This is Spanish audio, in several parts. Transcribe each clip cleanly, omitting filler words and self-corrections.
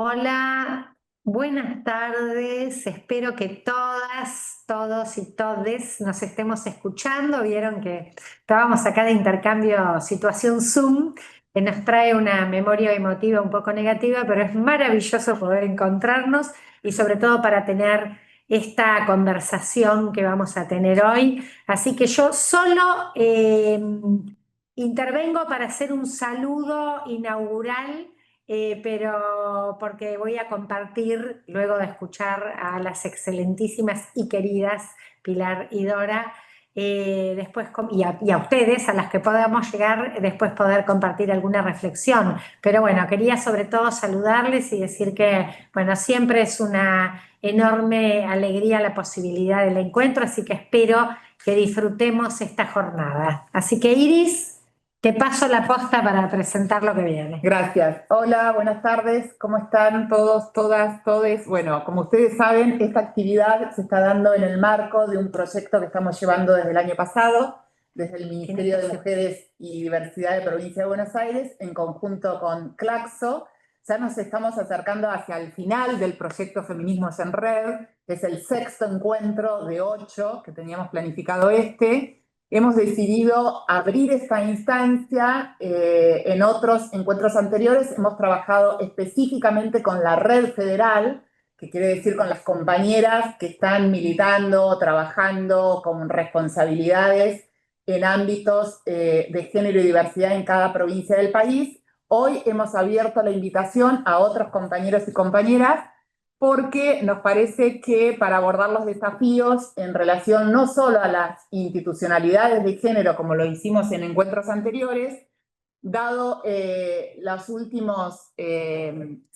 Hola, buenas tardes. Espero que todas, todos y todes nos estemos escuchando. Vieron que estábamos acá de intercambio situación Zoom, que nos trae una memoria emotiva un poco negativa, pero es maravilloso poder encontrarnos y sobre todo para tener esta conversación que vamos a tener hoy. Así que yo solo intervengo para hacer un saludo inaugural, pero porque voy a compartir, luego de escuchar a las excelentísimas y queridas Pilar y Dora, después y a ustedes, a las que podamos llegar, después poder compartir alguna reflexión. Pero bueno, quería sobre todo saludarles y decir que, bueno, siempre es una enorme alegría la posibilidad del encuentro, así que espero que disfrutemos esta jornada. Así que Iris, te paso la posta para presentar lo que viene. Gracias. Hola, buenas tardes. ¿Cómo están todos, todas, todes? Bueno, como ustedes saben, esta actividad se está dando en el marco de un proyecto que estamos llevando desde el año pasado, desde el Ministerio de Mujeres y Diversidad de Provincia de Buenos Aires, en conjunto con Claxo. Ya nos estamos acercando hacia el final del proyecto Feminismos en Red, que es el sexto encuentro de 8 que teníamos planificado Hemos decidido abrir esta instancia. En otros encuentros anteriores hemos trabajado específicamente con la red federal, que quiere decir con las compañeras que están militando, trabajando con responsabilidades en ámbitos de género y diversidad en cada provincia del país. Hoy hemos abierto la invitación a otros compañeros y compañeras porque nos parece que para abordar los desafíos en relación no solo a las institucionalidades de género, como lo hicimos en encuentros anteriores, dado las últimas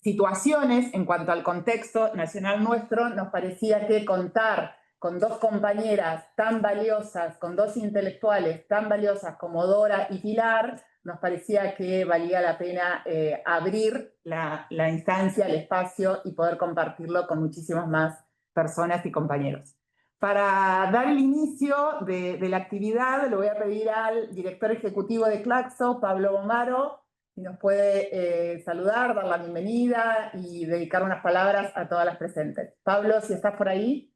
situaciones en cuanto al contexto nacional nuestro, nos parecía que contar con dos compañeras tan valiosas, con dos intelectuales tan valiosas como Dora y Pilar, nos parecía que valía la pena abrir la instancia, el espacio y poder compartirlo con muchísimas más personas y compañeros. Para dar el inicio de la actividad, le voy a pedir al director ejecutivo de Claxo, Pablo Bomaro, si nos puede saludar, dar la bienvenida y dedicar unas palabras a todas las presentes. Pablo, si estás por ahí.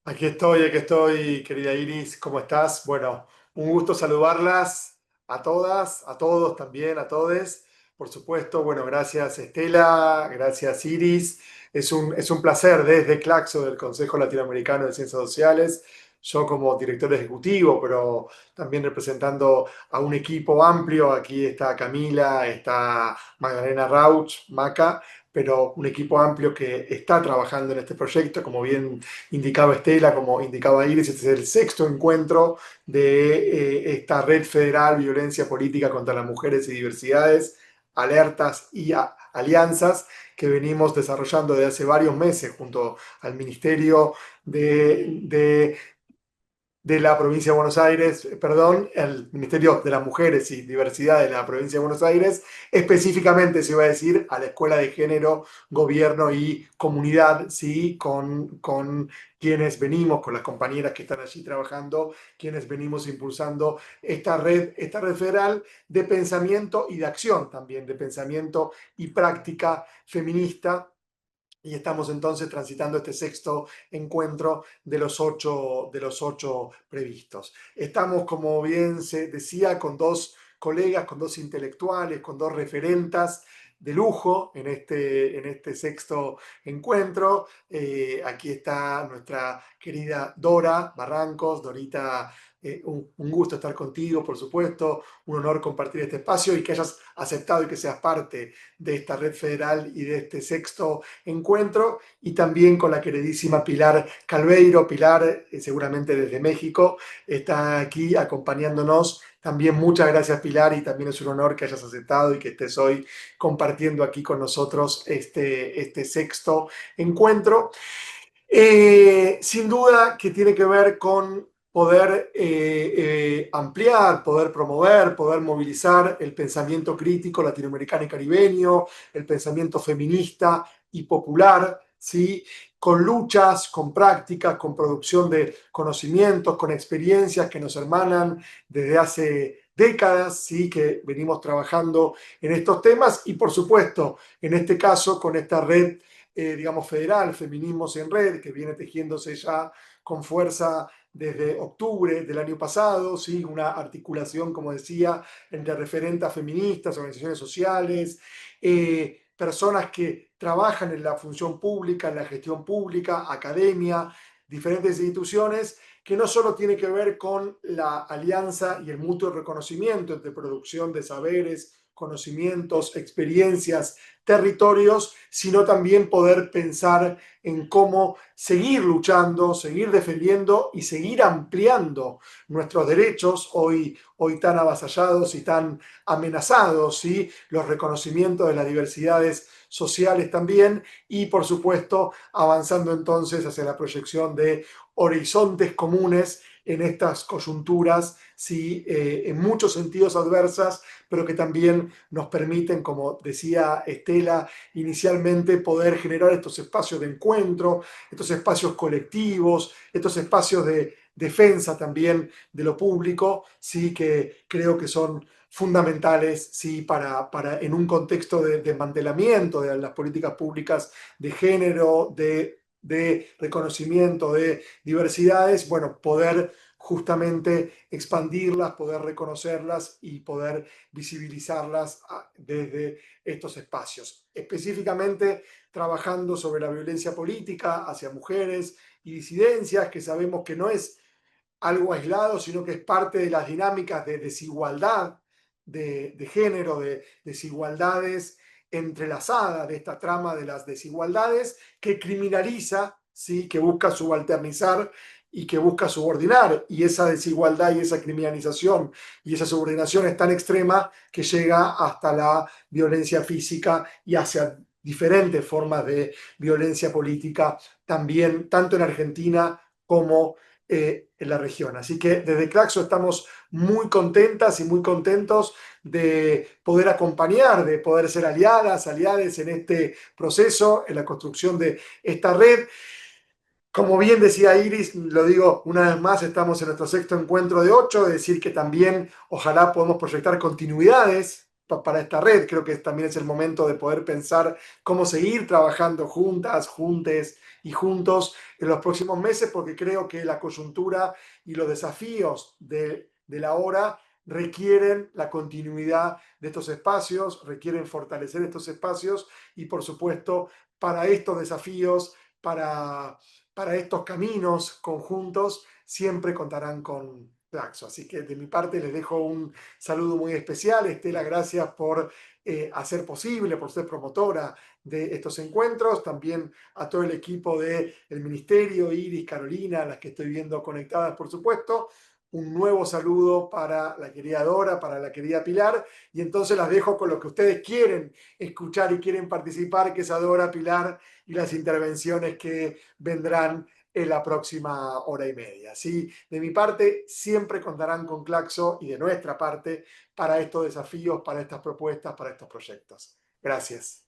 Aquí estoy, querida Iris, ¿cómo estás? Bueno, un gusto saludarlas a todas, a todos también, a todes. Por supuesto, bueno, gracias Estela, gracias Iris. Es un placer desde Claxo, del Consejo Latinoamericano de Ciencias Sociales, yo como director ejecutivo, pero también representando a un equipo amplio. Aquí está Camila, está Magdalena Rauch, Maca, pero un equipo amplio que está trabajando en este proyecto, como bien indicaba Estela, como indicaba Iris. Este es el sexto encuentro de esta Red Federal Violencia Política contra las Mujeres y Diversidades, alertas y alianzas que venimos desarrollando desde hace varios meses junto al Ministerio de la provincia de Buenos Aires, perdón, el Ministerio de las Mujeres y Diversidad de la provincia de Buenos Aires, específicamente se iba a decir a la Escuela de Género, Gobierno y Comunidad, ¿sí? Con quienes venimos, con las compañeras que están allí trabajando, quienes venimos impulsando esta red federal de pensamiento y de acción también, de pensamiento y práctica feminista. Y estamos entonces transitando este sexto encuentro de los ocho previstos. Estamos, como bien se decía, con dos colegas, con dos intelectuales, con dos referentas de lujo en este sexto encuentro. Aquí está nuestra querida Dora Barrancos. Dorita, un gusto estar contigo, por supuesto, un honor compartir este espacio y que hayas aceptado y que seas parte de esta red federal y de este sexto encuentro, y también con la queridísima Pilar Calveiro. Pilar, seguramente desde México, está aquí acompañándonos. También muchas gracias, Pilar, y también es un honor que hayas aceptado y que estés hoy compartiendo aquí con nosotros este sexto encuentro. Sin duda que tiene que ver con poder ampliar, poder promover, poder movilizar el pensamiento crítico latinoamericano y caribeño, el pensamiento feminista y popular, ¿sí? Con luchas, con prácticas, con producción de conocimientos, con experiencias que nos hermanan décadas, ¿sí? Que venimos trabajando en estos temas y por supuesto, en este caso, con esta red, digamos, federal, Feminismos en Red, que viene tejiéndose ya con fuerza desde octubre del año pasado, ¿sí? Una articulación, como decía, entre referentas feministas, organizaciones sociales, personas que trabajan en la función pública, en la gestión pública, academia, diferentes instituciones, que no solo tiene que ver con la alianza y el mutuo reconocimiento entre producción de saberes, conocimientos, experiencias, territorios, sino también poder pensar en cómo seguir luchando, seguir defendiendo y seguir ampliando nuestros derechos hoy tan avasallados y tan amenazados, ¿sí? Los reconocimientos de las diversidades sociales también y por supuesto avanzando entonces hacia la proyección de horizontes comunes en estas coyunturas, ¿sí? En muchos sentidos adversas, pero que también nos permiten, como decía Estela inicialmente, poder generar estos espacios de encuentro, estos espacios colectivos, estos espacios de defensa también de lo público, ¿sí? Que creo que son fundamentales, ¿sí? Para en un contexto de desmantelamiento de las políticas públicas de género, de reconocimiento de diversidades, bueno, poder justamente expandirlas, poder reconocerlas y poder visibilizarlas desde estos espacios. Específicamente trabajando sobre la violencia política hacia mujeres y disidencias, que sabemos que no es algo aislado, sino que es parte de las dinámicas de desigualdad de género, de desigualdades entrelazadas de esta trama de las desigualdades que criminaliza, ¿sí? Que busca subalternizar y que busca subordinar. Y esa desigualdad y esa criminalización y esa subordinación es tan extrema que llega hasta la violencia física y hacia diferentes formas de violencia política, también tanto en Argentina como en la región. Así que desde Claxo estamos muy contentas y muy contentos de poder acompañar, de poder ser aliadas, aliades en este proceso, en la construcción de esta red. Como bien decía Iris, lo digo una vez más, estamos en nuestro sexto encuentro de 8, es decir que también ojalá podamos proyectar continuidades para esta red. Creo que también es el momento de poder pensar cómo seguir trabajando juntas, juntes y juntos en los próximos meses, porque creo que la coyuntura y los desafíos de la hora requieren la continuidad de estos espacios, requieren fortalecer estos espacios y por supuesto para estos desafíos, para estos caminos conjuntos, siempre contarán con Claxo. Así que de mi parte les dejo un saludo muy especial. Estela, gracias por hacer posible, por ser promotora de estos encuentros. También a todo el equipo del Ministerio, Iris, Carolina, las que estoy viendo conectadas, por supuesto. Un nuevo saludo para la querida Dora, para la querida Pilar. Y entonces las dejo con lo que ustedes quieren escuchar y quieren participar, que es a Dora, Pilar y las intervenciones que vendrán en la próxima hora y media. ¿Sí? De mi parte, siempre contarán con Claxo y de nuestra parte para estos desafíos, para estas propuestas, para estos proyectos. Gracias.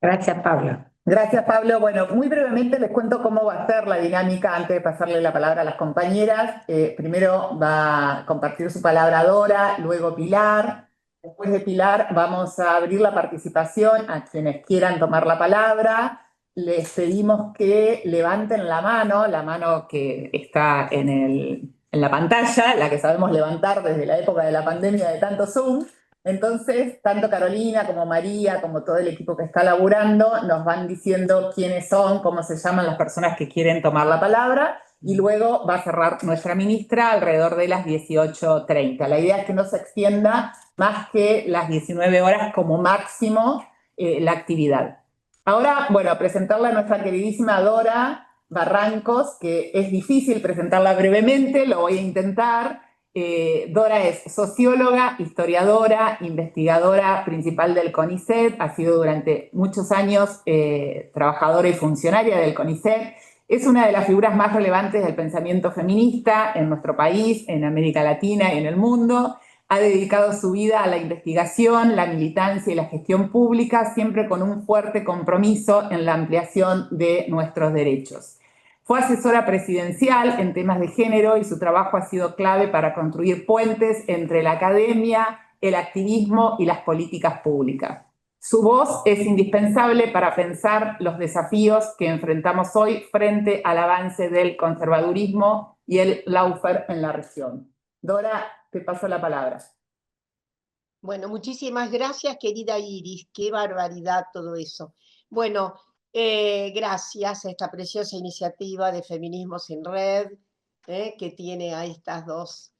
Gracias, Pablo. Gracias, Pablo. Bueno, muy brevemente les cuento cómo va a ser la dinámica antes de pasarle la palabra a las compañeras. Primero va a compartir su palabra Dora, luego Pilar. Después de Pilar vamos a abrir la participación a quienes quieran tomar la palabra. Les pedimos que levanten la mano que está en la pantalla, la que sabemos levantar desde la época de la pandemia de tanto Zoom. Entonces, tanto Carolina como María, como todo el equipo que está laburando, nos van diciendo quiénes son, cómo se llaman las personas que quieren tomar la palabra, y luego va a cerrar nuestra ministra alrededor de las 18:30. La idea es que no se extienda más que las 19 horas como máximo la actividad. Ahora, bueno, presentarla a nuestra queridísima Dora Barrancos, que es difícil presentarla brevemente, lo voy a intentar. Dora es socióloga, historiadora, investigadora principal del CONICET, ha sido durante muchos años trabajadora y funcionaria del CONICET, es una de las figuras más relevantes del pensamiento feminista en nuestro país, en América Latina y en el mundo. Ha dedicado su vida a la investigación, la militancia y la gestión pública, siempre con un fuerte compromiso en la ampliación de nuestros derechos. Fue asesora presidencial en temas de género y su trabajo ha sido clave para construir puentes entre la academia, el activismo y las políticas públicas. Su voz es indispensable para pensar los desafíos que enfrentamos hoy frente al avance del conservadurismo y el lawfare en la región. Dora, te paso la palabra. Bueno, muchísimas gracias, querida Iris. Qué barbaridad todo eso. Bueno, gracias a esta preciosa iniciativa de Feminismos en Red, que tiene a estas dos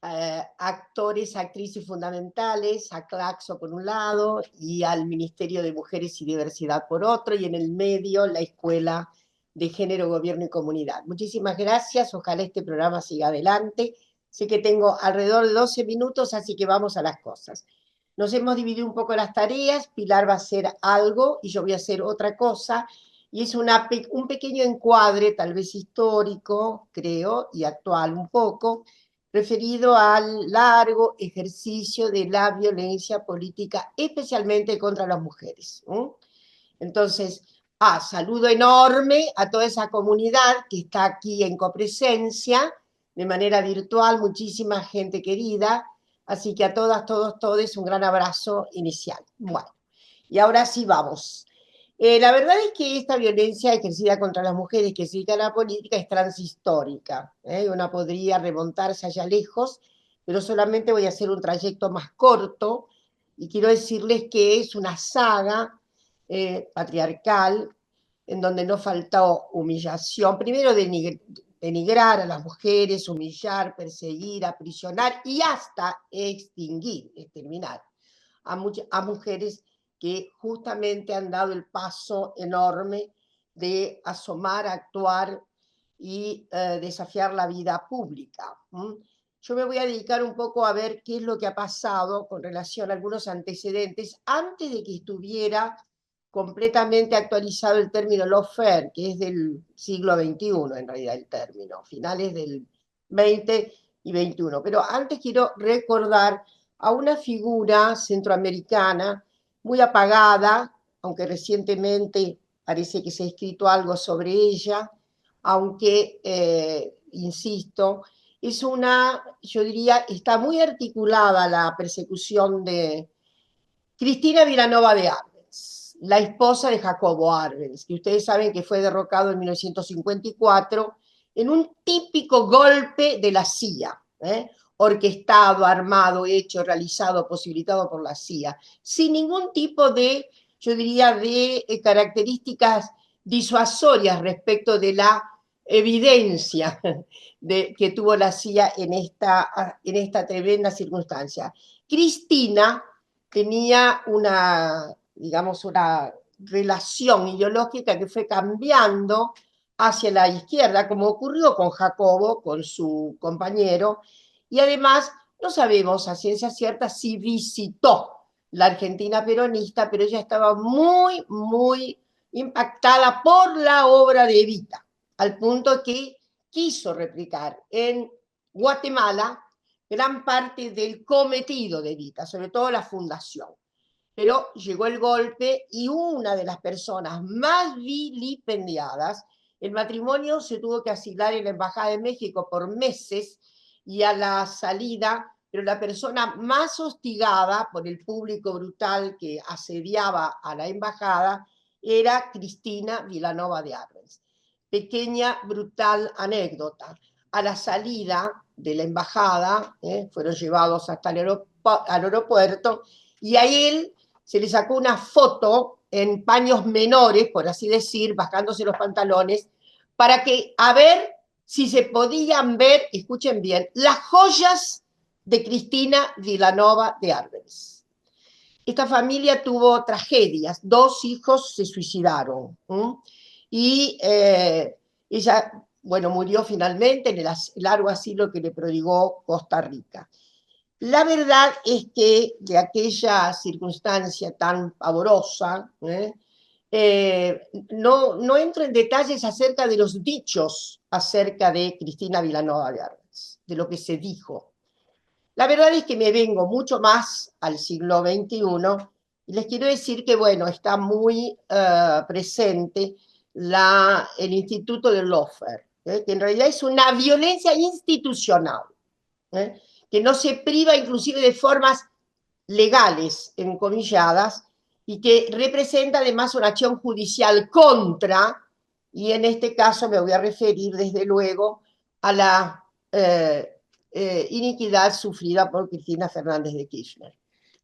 actores, actrices fundamentales, a Claxo por un lado y al Ministerio de Mujeres y Diversidad por otro, y en el medio la Escuela de Género, Gobierno y Comunidad. Muchísimas gracias, ojalá este programa siga adelante. Sé que tengo alrededor de 12 minutos, así que vamos a las cosas. Nos hemos dividido un poco las tareas, Pilar va a hacer algo y yo voy a hacer otra cosa, y es un pequeño encuadre, tal vez histórico, creo, y actual un poco, referido al largo ejercicio de la violencia política, especialmente contra las mujeres. Entonces, saludo enorme a toda esa comunidad que está aquí en copresencia, de manera virtual, muchísima gente querida, así que a todas, todos, todes, un gran abrazo inicial. Bueno, y ahora sí vamos. La verdad es que esta violencia ejercida contra las mujeres que se dedican a la política es transhistórica. Una podría remontarse allá lejos, pero solamente voy a hacer un trayecto más corto y quiero decirles que es una saga patriarcal en donde no faltó humillación, primero denigrar a las mujeres, humillar, perseguir, aprisionar y hasta extinguir, exterminar a mujeres que justamente han dado el paso enorme de asomar, actuar y desafiar la vida pública. Yo me voy a dedicar un poco a ver qué es lo que ha pasado con relación a algunos antecedentes antes de que estuviera completamente actualizado el término lawfare, que es del siglo XXI en realidad el término, finales del XX y XXI. Pero antes quiero recordar a una figura centroamericana muy apagada, aunque recientemente parece que se ha escrito algo sobre ella, aunque, insisto, es yo diría, está muy articulada la persecución de Cristina Vilanova de Arbenz, la esposa de Jacobo Arbenz, que ustedes saben que fue derrocado en 1954 en un típico golpe de la CIA, orquestado, armado, hecho, realizado, posibilitado por la CIA, sin ningún tipo de, yo diría, de características disuasorias respecto de la evidencia que tuvo la CIA en esta tremenda circunstancia. Cristina tenía digamos, una relación ideológica que fue cambiando hacia la izquierda, como ocurrió con Jacobo, con su compañero, y además no sabemos a ciencia cierta si visitó la Argentina peronista, pero ella estaba muy, muy impactada por la obra de Evita, al punto que quiso replicar en Guatemala gran parte del cometido de Evita, sobre todo la fundación. Pero llegó el golpe y una de las personas más vilipendiadas, el matrimonio se tuvo que asilar en la Embajada de México por meses y a la salida, pero la persona más hostigada por el público brutal que asediaba a la embajada era Cristina Vilanova de Arbenz. Pequeña, brutal anécdota. A la salida de la embajada, fueron llevados hasta el aeropuerto, y a él se le sacó una foto en paños menores, por así decir, bajándose los pantalones, para que, a ver si se podían ver, escuchen bien, las joyas de Cristina Vilanova de Arbenz. Esta familia tuvo tragedias, 2 hijos se suicidaron, y ella, bueno, murió finalmente en el largo asilo que le prodigó Costa Rica. La verdad es que de aquella circunstancia tan pavorosa, no entro en detalles acerca de los dichos acerca de Cristina Vilanova de Arbenz, de lo que se dijo. La verdad es que me vengo mucho más al siglo XXI y les quiero decir que, bueno, está muy presente el Instituto del Lawfare, que en realidad es una violencia institucional, que no se priva inclusive de formas legales, encomilladas, y que representa además una acción judicial contra, y en este caso me voy a referir desde luego a la iniquidad sufrida por Cristina Fernández de Kirchner.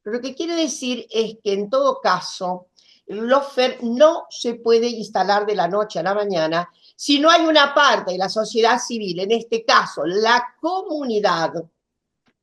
Pero lo que quiero decir es que en todo caso, el lawfare no se puede instalar de la noche a la mañana si no hay una parte de la sociedad civil, en este caso la comunidad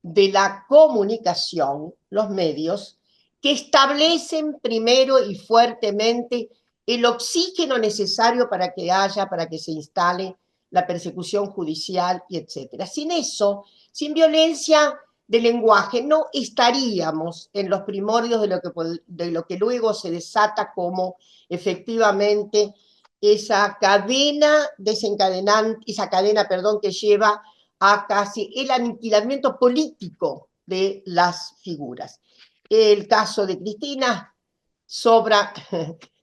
de la comunicación, los medios, que establecen primero y fuertemente el oxígeno necesario para que se instale la persecución judicial y etcétera. Sin eso, sin violencia de lenguaje, no estaríamos en los primordios de lo que luego se desata como efectivamente esa cadena que lleva a casi el aniquilamiento político de las figuras. El caso de Cristina sobra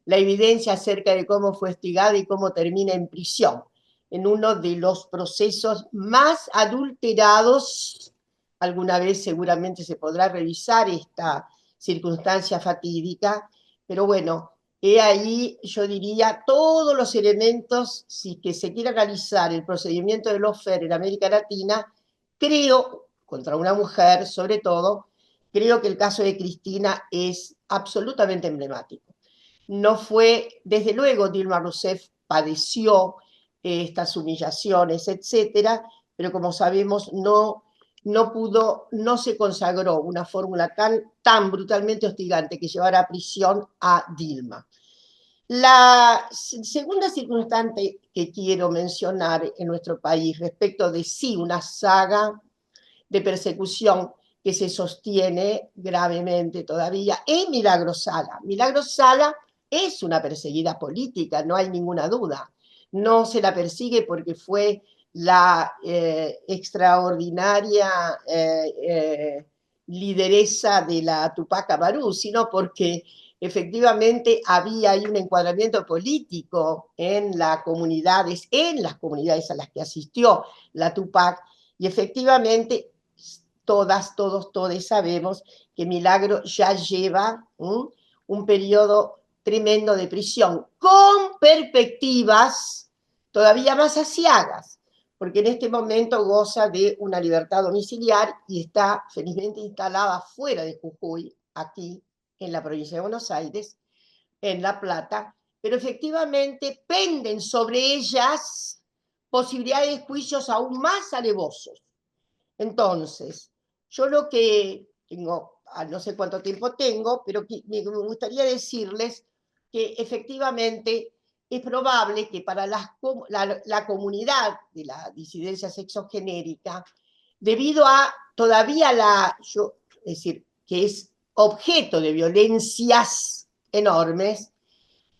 la evidencia acerca de cómo fue hostigada y cómo termina en prisión, en uno de los procesos más adulterados. Alguna vez seguramente se podrá revisar esta circunstancia fatídica, pero bueno, he ahí, yo diría, todos los elementos, si que se quiera analizar el procedimiento de lawfare en América Latina, creo, contra una mujer sobre todo, creo que el caso de Cristina es absolutamente emblemático. No fue, desde luego, Dilma Rousseff padeció estas humillaciones, etcétera, pero como sabemos, no se consagró una fórmula tan brutalmente hostigante que llevara a prisión a Dilma. La segunda circunstancia que quiero mencionar en nuestro país respecto de sí una saga de persecución que se sostiene gravemente todavía es Milagro Sala. Milagro Sala es una perseguida política, no hay ninguna duda. No se la persigue porque fue la extraordinaria lideresa de la Tupac Amaru, sino porque efectivamente había ahí un encuadramiento político en las comunidades a las que asistió la Tupac, y efectivamente todos sabemos que Milagro ya lleva un periodo tremendo de prisión, con perspectivas todavía más aciagas, porque en este momento goza de una libertad domiciliar y está felizmente instalada fuera de Jujuy, aquí en la provincia de Buenos Aires, en La Plata, pero efectivamente penden sobre ellas posibilidades de juicios aún más alevosos. Entonces, yo lo que tengo, no sé cuánto tiempo tengo, pero me gustaría decirles que efectivamente es probable que para la comunidad de la disidencia sexogenérica, debido a todavía es decir, que es objeto de violencias enormes,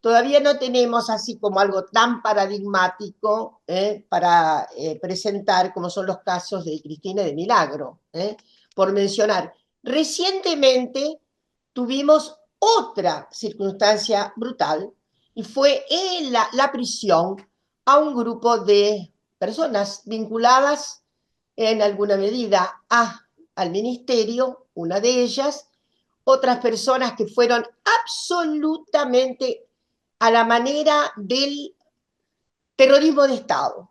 todavía no tenemos así como algo tan paradigmático para presentar como son los casos de Cristina y de Milagro, por mencionar. Recientemente tuvimos otra circunstancia brutal y fue la prisión a un grupo de personas vinculadas en alguna medida al ministerio, una de ellas, otras personas que fueron absolutamente a la manera del terrorismo de Estado.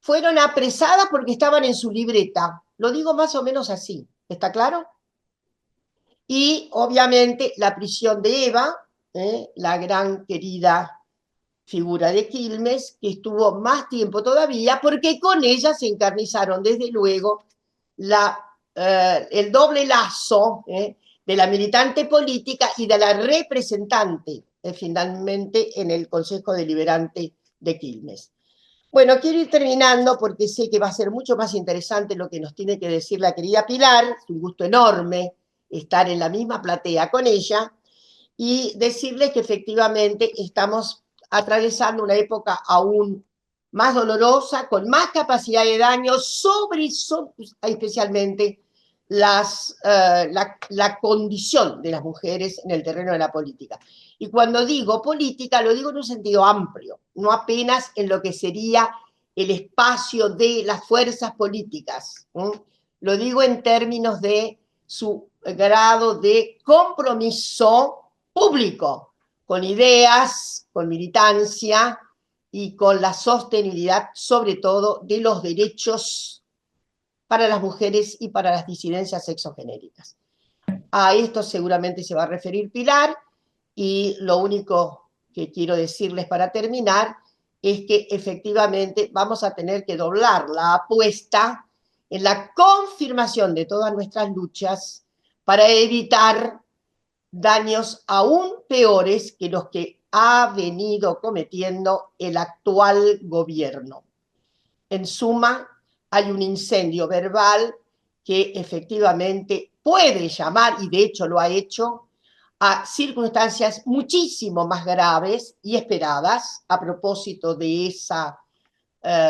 Fueron apresadas porque estaban en su libreta. Lo digo más o menos así, ¿está claro? Y obviamente la prisión de Eva, la gran querida figura de Quilmes, que estuvo más tiempo todavía, porque con ella se encarnizaron desde luego el doble lazo de la militante política y de la representante finalmente en el Consejo Deliberante de Quilmes. Bueno, quiero ir terminando porque sé que va a ser mucho más interesante lo que nos tiene que decir la querida Pilar. Es un gusto enorme estar en la misma platea con ella y decirles que efectivamente estamos atravesando una época aún más dolorosa, con más capacidad de daño, especialmente la condición de las mujeres en el terreno de la política. Y cuando digo política, lo digo en un sentido amplio, no apenas en lo que sería el espacio de las fuerzas políticas. Lo digo en términos de su grado de compromiso público, con ideas, con militancia y con la sostenibilidad, sobre todo, de los derechos para las mujeres y para las disidencias sexogenéricas. A esto seguramente se va a referir Pilar, y lo único que quiero decirles para terminar es que efectivamente vamos a tener que doblar la apuesta en la confirmación de todas nuestras luchas para evitar daños aún peores que los que ha venido cometiendo el actual gobierno. En suma, hay un incendio verbal que efectivamente puede llamar, y de hecho lo ha hecho, a circunstancias muchísimo más graves y esperadas a propósito de esa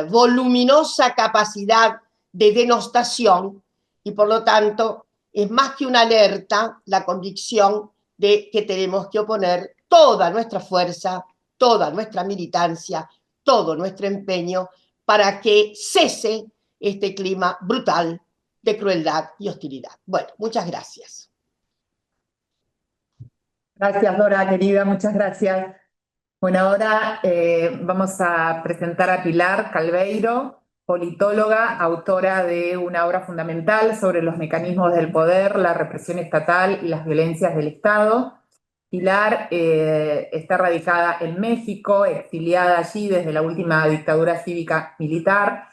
voluminosa capacidad de denostación, y por lo tanto es más que una alerta la convicción de que tenemos que oponer toda nuestra fuerza, toda nuestra militancia, todo nuestro empeño para que cese este clima brutal de crueldad y hostilidad. Bueno, muchas gracias. Gracias, Dora, querida, muchas gracias. Bueno, ahora vamos a presentar a Pilar Calveiro, politóloga, autora de una obra fundamental sobre los mecanismos del poder, la represión estatal y las violencias del Estado. Pilar está radicada en México, exiliada allí desde la última dictadura cívica militar.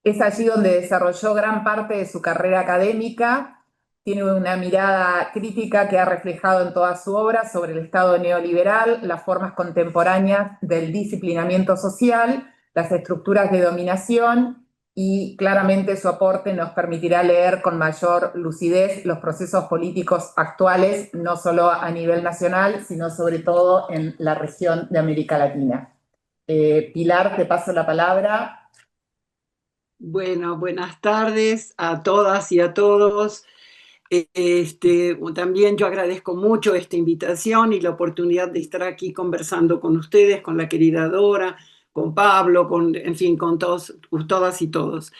Es allí donde desarrolló gran parte de su carrera académica. Tiene una mirada crítica que ha reflejado en toda su obra sobre el Estado neoliberal, las formas contemporáneas del disciplinamiento social, las estructuras de dominación, y claramente su aporte nos permitirá leer con mayor lucidez los procesos políticos actuales, no solo a nivel nacional, sino sobre todo en la región de América Latina. Pilar, te paso la palabra. Bueno, buenas tardes a todas y a todos. También yo agradezco mucho esta invitación y la oportunidad de estar aquí conversando con ustedes, con la querida Dora, con Pablo, en fin, con todos, todas y todos.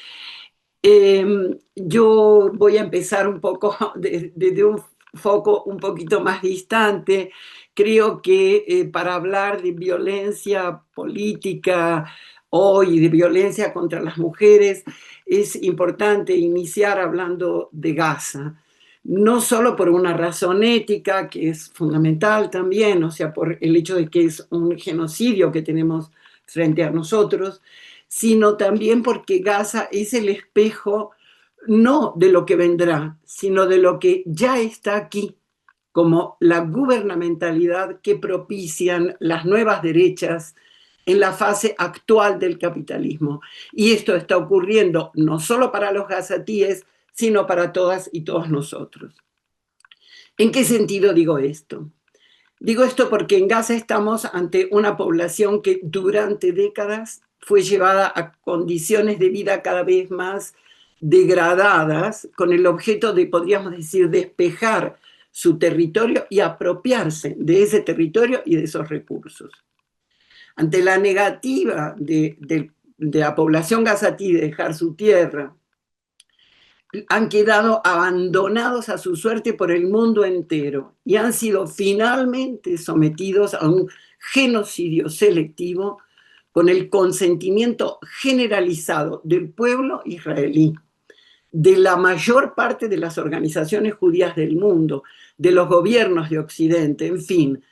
Yo voy a empezar un poco desde un foco un poquito más distante. Creo que para hablar de violencia política hoy, de violencia contra las mujeres, es importante iniciar hablando de Gaza. No solo por una razón ética, que es fundamental también, o sea, por el hecho de que es un genocidio que tenemos frente a nosotros, sino también porque Gaza es el espejo no de lo que vendrá, sino de lo que ya está aquí, como la gubernamentalidad que propician las nuevas derechas en la fase actual del capitalismo. Y esto está ocurriendo no solo para los gazatíes, sino para todas y todos nosotros. ¿En qué sentido digo esto? Digo esto porque en Gaza estamos ante una población que durante décadas fue llevada a condiciones de vida cada vez más degradadas, con el objeto de, podríamos decir, despejar su territorio y apropiarse de ese territorio y de esos recursos. Ante la negativa de la población gazatí de dejar su tierra, han quedado abandonados a su suerte por el mundo entero y han sido finalmente sometidos a un genocidio selectivo con el consentimiento generalizado del pueblo israelí, de la mayor parte de las organizaciones judías del mundo, de los gobiernos de Occidente, en fin.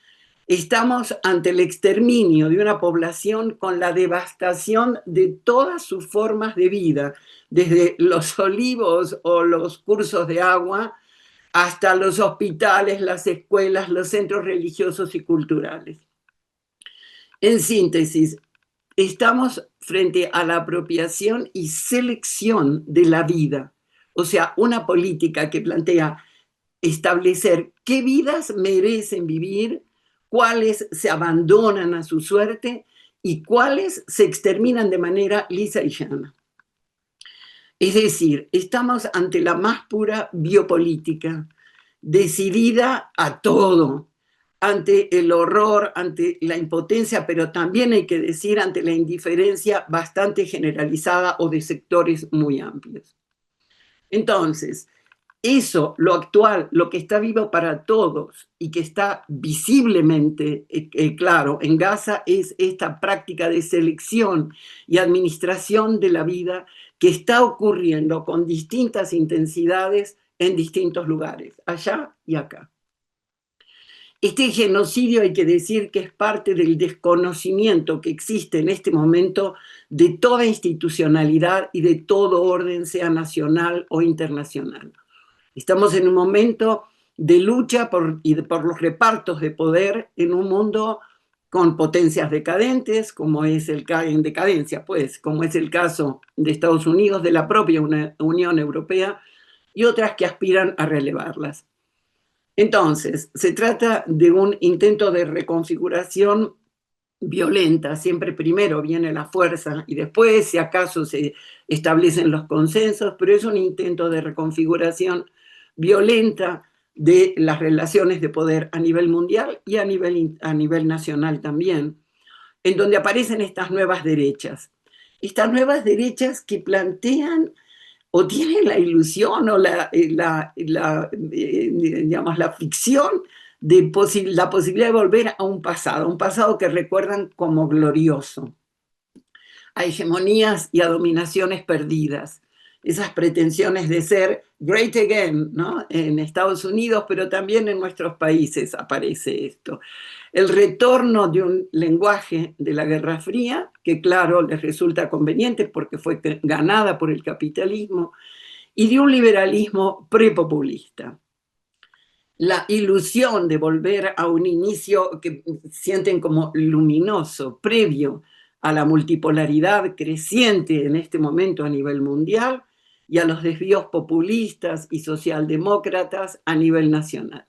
Estamos ante el exterminio de una población con la devastación de todas sus formas de vida, desde los olivos o los cursos de agua hasta los hospitales, las escuelas, los centros religiosos y culturales. En síntesis, estamos frente a la apropiación y selección de la vida, o sea, una política que plantea establecer qué vidas merecen vivir, cuáles se abandonan a su suerte y cuáles se exterminan de manera lisa y llana. Es decir, estamos ante la más pura biopolítica, decidida a todo, ante el horror, ante la impotencia, pero también hay que decir ante la indiferencia bastante generalizada o de sectores muy amplios. Entonces, eso, lo actual, lo que está vivo para todos y que está visiblemente claro en Gaza es esta práctica de selección y administración de la vida que está ocurriendo con distintas intensidades en distintos lugares, allá y acá. Este genocidio hay que decir que es parte del desconocimiento que existe en este momento de toda institucionalidad y de todo orden, sea nacional o internacional. Estamos en un momento de lucha por los repartos de poder en un mundo con potencias decadentes, como es en decadencia, pues, como es el caso de Estados Unidos, de la propia Unión Europea, y otras que aspiran a relevarlas. Entonces, se trata de un intento de reconfiguración violenta. Siempre primero viene la fuerza y después, si acaso, se establecen los consensos, pero es un intento de reconfiguración violenta de las relaciones de poder a nivel mundial y a nivel nacional también, en donde aparecen estas nuevas derechas. Estas nuevas derechas que plantean o tienen la ilusión o digamos, la ficción de la posibilidad de volver a un pasado que recuerdan como glorioso, a hegemonías y a dominaciones perdidas, esas pretensiones de ser great again, ¿no? En Estados Unidos, pero también en nuestros países aparece esto. El retorno de un lenguaje de la Guerra Fría, que claro, les resulta conveniente porque fue ganada por el capitalismo, y de un liberalismo prepopulista. La ilusión de volver a un inicio que sienten como luminoso, previo a la multipolaridad creciente en este momento a nivel mundial y a los desvíos populistas y socialdemócratas a nivel nacional.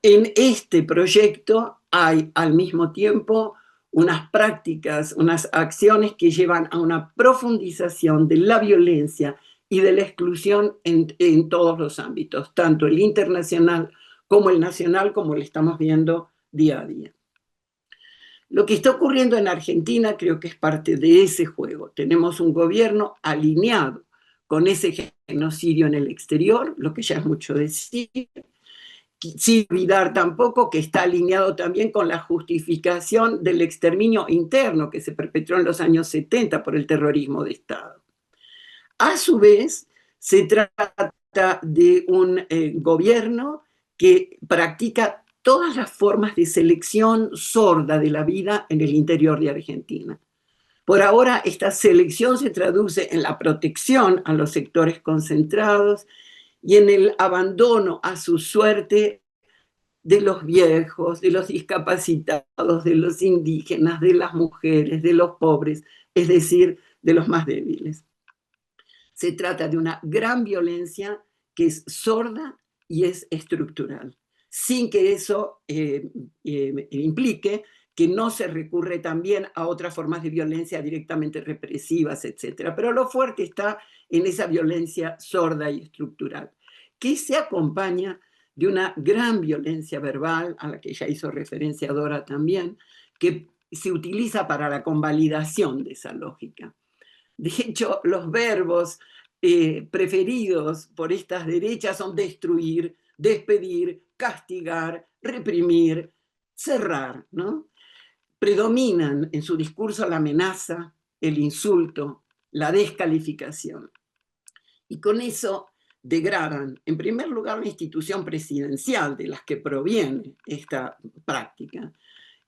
En este proyecto hay al mismo tiempo unas prácticas, unas acciones que llevan a una profundización de la violencia y de la exclusión en todos los ámbitos, tanto el internacional como el nacional, como lo estamos viendo día a día. Lo que está ocurriendo en Argentina creo que es parte de ese juego. Tenemos un gobierno alineado con ese genocidio en el exterior, lo que ya es mucho decir, sin olvidar tampoco que está alineado también con la justificación del exterminio interno que se perpetró en los años 70 por el terrorismo de Estado. A su vez, se trata de un gobierno que practica todas las formas de selección sorda de la vida en el interior de Argentina. Por ahora, esta selección se traduce en la protección a los sectores concentrados y en el abandono a su suerte de los viejos, de los discapacitados, de los indígenas, de las mujeres, de los pobres, es decir, de los más débiles. Se trata de una gran violencia que es sorda y es estructural, sin que eso implique que no se recurre también a otras formas de violencia directamente represivas, etc. Pero lo fuerte está en esa violencia sorda y estructural, que se acompaña de una gran violencia verbal, a la que ya hizo referencia Dora también, que se utiliza para la convalidación de esa lógica. De hecho, los verbos preferidos por estas derechas son destruir, despedir, castigar, reprimir, cerrar, ¿no? Predominan en su discurso la amenaza, el insulto, la descalificación. Y con eso degradan, en primer lugar, la institución presidencial de las que proviene esta práctica,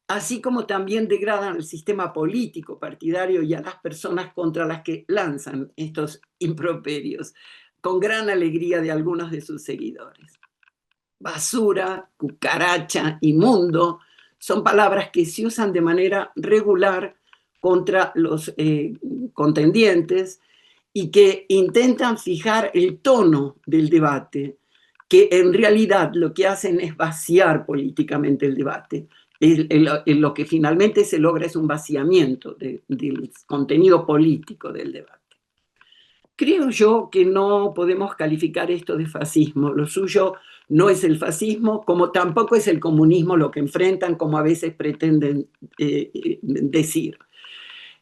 así como también degradan el sistema político partidario y a las personas contra las que lanzan estos improperios, con gran alegría de algunos de sus seguidores. Basura, cucaracha, inmundo, son palabras que se usan de manera regular contra los contendientes y que intentan fijar el tono del debate, que en realidad lo que hacen es vaciar políticamente el debate. Lo que finalmente se logra es un vaciamiento del contenido político del debate. creo yo que no podemos calificar esto de fascismo. Lo suyo no es el fascismo, como tampoco es el comunismo lo que enfrentan, como a veces pretenden decir.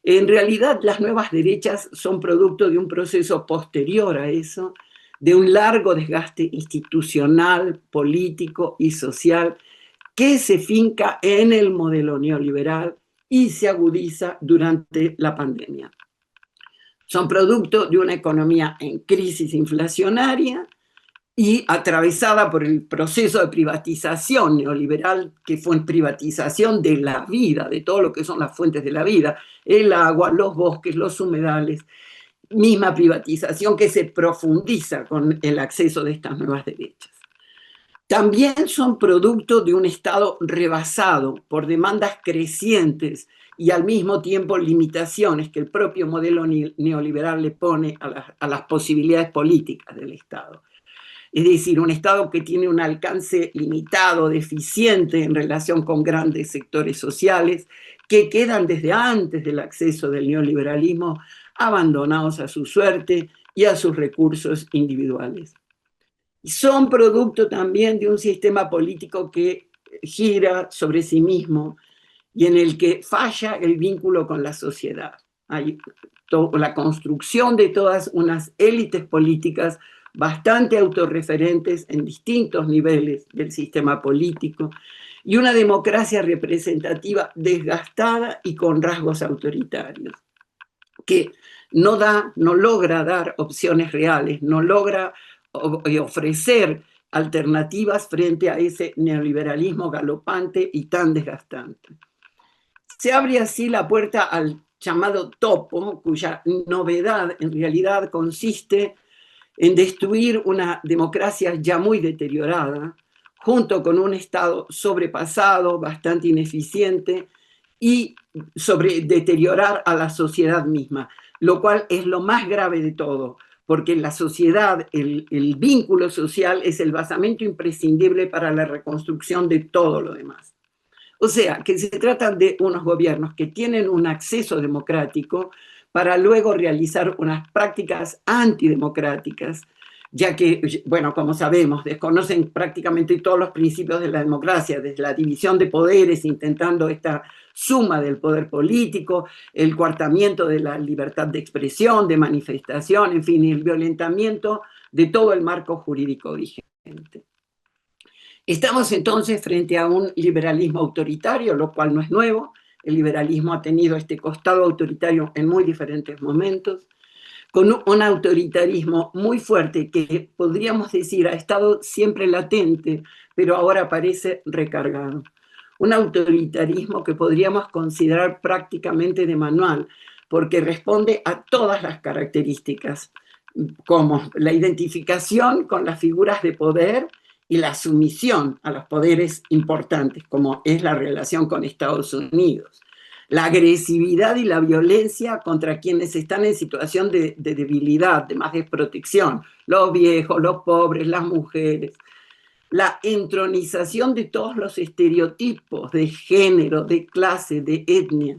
En realidad, las nuevas derechas son producto de un proceso posterior a eso, de un largo desgaste institucional, político y social que se finca en el modelo neoliberal y se agudiza durante la pandemia. Son producto de una economía en crisis inflacionaria y atravesada por el proceso de privatización neoliberal, que fue privatización de la vida, de todo lo que son las fuentes de la vida, el agua, los bosques, los humedales, misma privatización que se profundiza con el acceso de estas nuevas derechas. También son producto de un Estado rebasado por demandas crecientes y al mismo tiempo limitaciones que el propio modelo neoliberal le pone a las posibilidades políticas del Estado. Es decir, un Estado que tiene un alcance limitado, deficiente en relación con grandes sectores sociales que quedan desde antes del acceso del neoliberalismo abandonados a su suerte y a sus recursos individuales. Y son producto también de un sistema político que gira sobre sí mismo y en el que falla el vínculo con la sociedad. Hay la construcción de todas unas élites políticas bastante autorreferentes en distintos niveles del sistema político y una democracia representativa desgastada y con rasgos autoritarios, que no logra dar opciones reales, no logra ofrecer alternativas frente a ese neoliberalismo galopante y tan desgastante. Se abre así la puerta al llamado topo, cuya novedad en realidad consiste en destruir una democracia ya muy deteriorada, junto con un Estado sobrepasado, bastante ineficiente, y sobre deteriorar a la sociedad misma, lo cual es lo más grave de todo, porque en la sociedad el vínculo social es el basamento imprescindible para la reconstrucción de todo lo demás. O sea, que se tratan de unos gobiernos que tienen un acceso democrático para luego realizar unas prácticas antidemocráticas, ya que, bueno, como sabemos, desconocen prácticamente todos los principios de la democracia, desde la división de poderes, intentando esta suma del poder político, el coartamiento de la libertad de expresión, de manifestación, en fin, el violentamiento de todo el marco jurídico vigente. Estamos entonces frente a un liberalismo autoritario, lo cual no es nuevo. El liberalismo ha tenido este costado autoritario en muy diferentes momentos, con un autoritarismo muy fuerte que podríamos decir ha estado siempre latente, pero ahora parece recargado. Un autoritarismo que podríamos considerar prácticamente de manual, porque responde a todas las características, como la identificación con las figuras de poder y la sumisión a los poderes importantes, como es la relación con Estados Unidos. La agresividad y la violencia contra quienes están en situación de debilidad, de más desprotección, los viejos, los pobres, las mujeres. La entronización de todos los estereotipos de género, de clase, de etnia.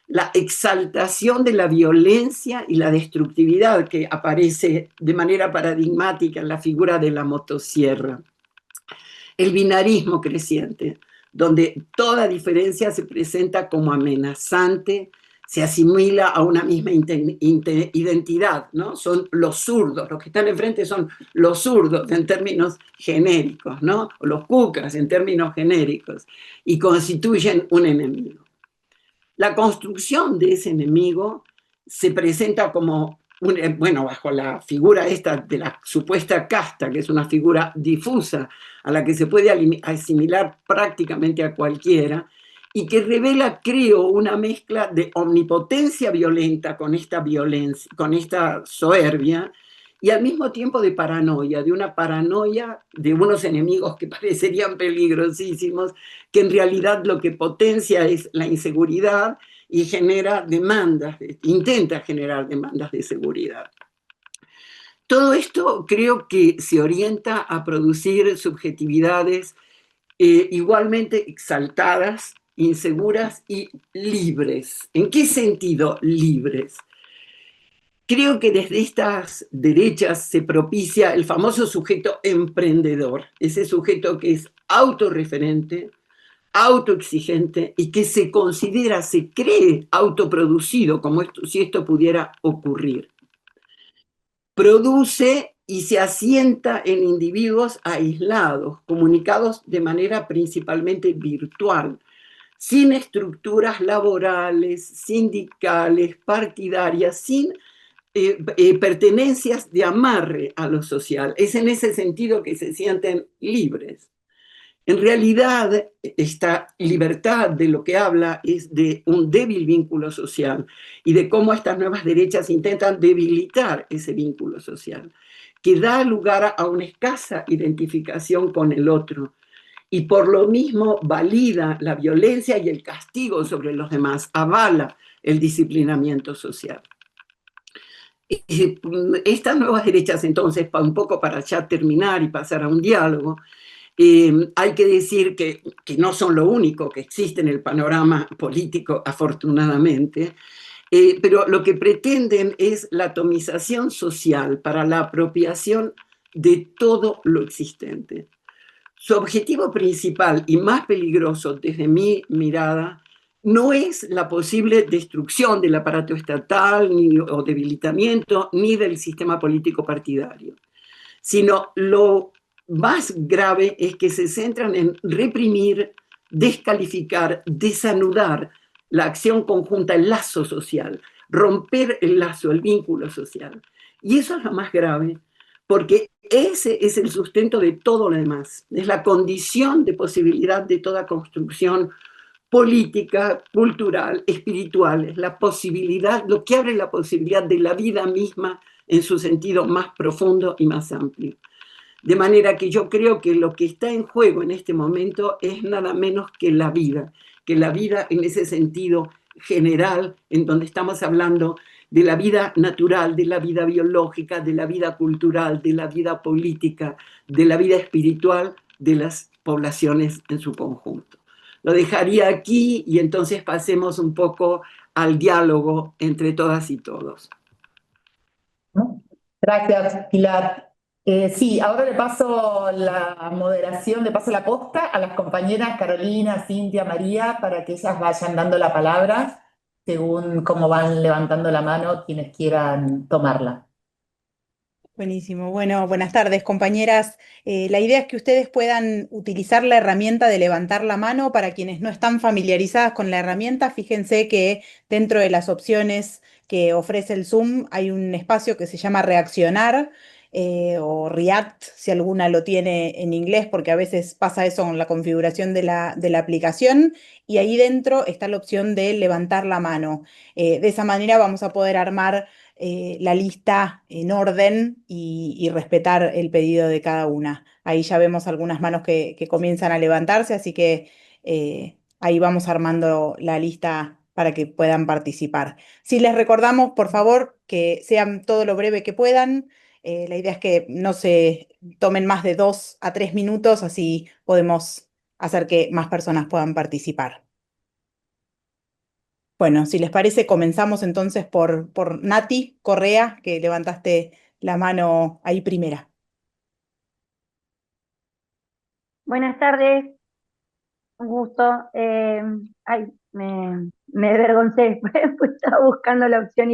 La exaltación de la violencia y la destructividad que aparece de manera paradigmática en la figura de la motosierra. El binarismo creciente, donde toda diferencia se presenta como amenazante, se asimila a una misma identidad, ¿no? Son los zurdos, los que están enfrente son los zurdos en términos genéricos, ¿no? O los cucas en términos genéricos, y constituyen un enemigo. La construcción de ese enemigo se presenta como, bueno, bajo la figura esta de la supuesta casta, que es una figura difusa a la que se puede asimilar prácticamente a cualquiera, y que revela, creo, una mezcla de omnipotencia violenta con esta violencia, con esta soberbia, y al mismo tiempo de paranoia, de una paranoia de unos enemigos que parecerían peligrosísimos, que en realidad lo que potencia es la inseguridad y genera demandas, intenta generar demandas de seguridad. Todo esto creo que se orienta a producir subjetividades igualmente exaltadas, inseguras y libres. ¿En qué sentido libres? Creo que desde estas derechas se propicia el famoso sujeto emprendedor, ese sujeto que es autorreferente, autoexigente y que se considera, se cree autoproducido, como si esto pudiera ocurrir. Produce y se asienta en individuos aislados, comunicados de manera principalmente virtual, sin estructuras laborales, sindicales, partidarias, sin pertenencias de amarre a lo social. Es en ese sentido que se sienten libres. En realidad, esta libertad de lo que habla es de un débil vínculo social y de cómo estas nuevas derechas intentan debilitar ese vínculo social, que da lugar a una escasa identificación con el otro y por lo mismo valida la violencia y el castigo sobre los demás, avala el disciplinamiento social. Estas nuevas derechas, entonces, un poco para ya terminar y pasar a un diálogo, hay que decir que no son lo único que existe en el panorama político, afortunadamente, pero lo que pretenden es la atomización social para la apropiación de todo lo existente. Su objetivo principal y más peligroso desde mi mirada no es la posible destrucción del aparato estatal o debilitamiento ni del sistema político partidario, sino lo más grave es que se centran en reprimir, descalificar, desanudar la acción conjunta, el lazo social, romper el lazo, el vínculo social. Y eso es lo más grave, porque ese es el sustento de todo lo demás, es la condición de posibilidad de toda construcción política, cultural, espiritual, es la posibilidad, lo que abre la posibilidad de la vida misma en su sentido más profundo y más amplio. De manera que yo creo que lo que está en juego en este momento es nada menos que la vida en ese sentido general, en donde estamos hablando de la vida natural, de la vida biológica, de la vida cultural, de la vida política, de la vida espiritual de las poblaciones en su conjunto. Lo dejaría aquí y entonces pasemos un poco al diálogo entre todas y todos. Gracias, Pilar. Sí, ahora le paso la moderación, le paso la posta a las compañeras Carolina, Cintia, María, para que ellas vayan dando la palabra según cómo van levantando la mano quienes quieran tomarla. Buenísimo. Bueno, buenas tardes, compañeras. La idea es que ustedes puedan utilizar la herramienta de levantar la mano. Para quienes no están familiarizadas con la herramienta, fíjense que dentro de las opciones que ofrece el Zoom hay un espacio que se llama reaccionar o React, si alguna lo tiene en inglés, porque a veces pasa eso con la configuración de la aplicación. Y ahí dentro está la opción de levantar la mano. De esa manera vamos a poder armar la lista en orden y respetar el pedido de cada una. Ahí ya vemos algunas manos que comienzan a levantarse, así que ahí vamos armando la lista para que puedan participar. Si les recordamos, por favor, que sean todo lo breve que puedan. La idea es que no se tomen más de 2 a 3 minutos, así podemos hacer que más personas puedan participar. Bueno, si les parece, comenzamos entonces por Nati Correa, que levantaste la mano ahí primera. Buenas tardes, un gusto. Ay, me avergoncé, pues estaba buscando la opción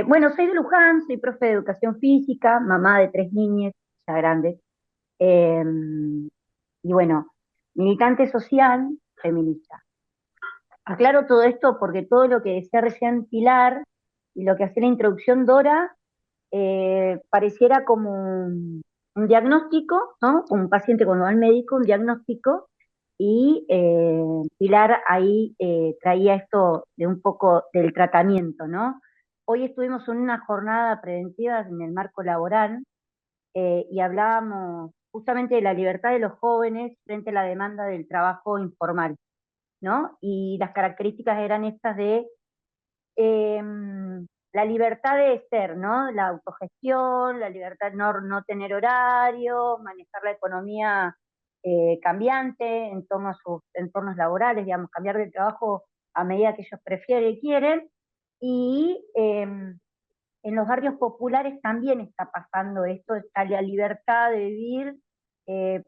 bueno, soy de Luján, soy profe de educación física, mamá de 3 niñas ya grandes, eh, y bueno, militante social, feminista. Aclaro todo esto porque todo lo que decía recién Pilar y lo que hacía la introducción Dora pareciera como un diagnóstico, ¿no? Un paciente cuando va al médico, un diagnóstico, y Pilar ahí traía esto de un poco del tratamiento, ¿no? Hoy estuvimos en una jornada preventiva en el marco laboral y hablábamos justamente de la libertad de los jóvenes frente a la demanda del trabajo informal, ¿no? Y las características eran estas de la libertad de ser, ¿no? La autogestión, la libertad de no tener horario, manejar la economía cambiante en torno a sus entornos laborales, digamos, cambiar de trabajo a medida que ellos prefieren y quieren, Y en los barrios populares también está pasando esto, está la libertad de vivir, y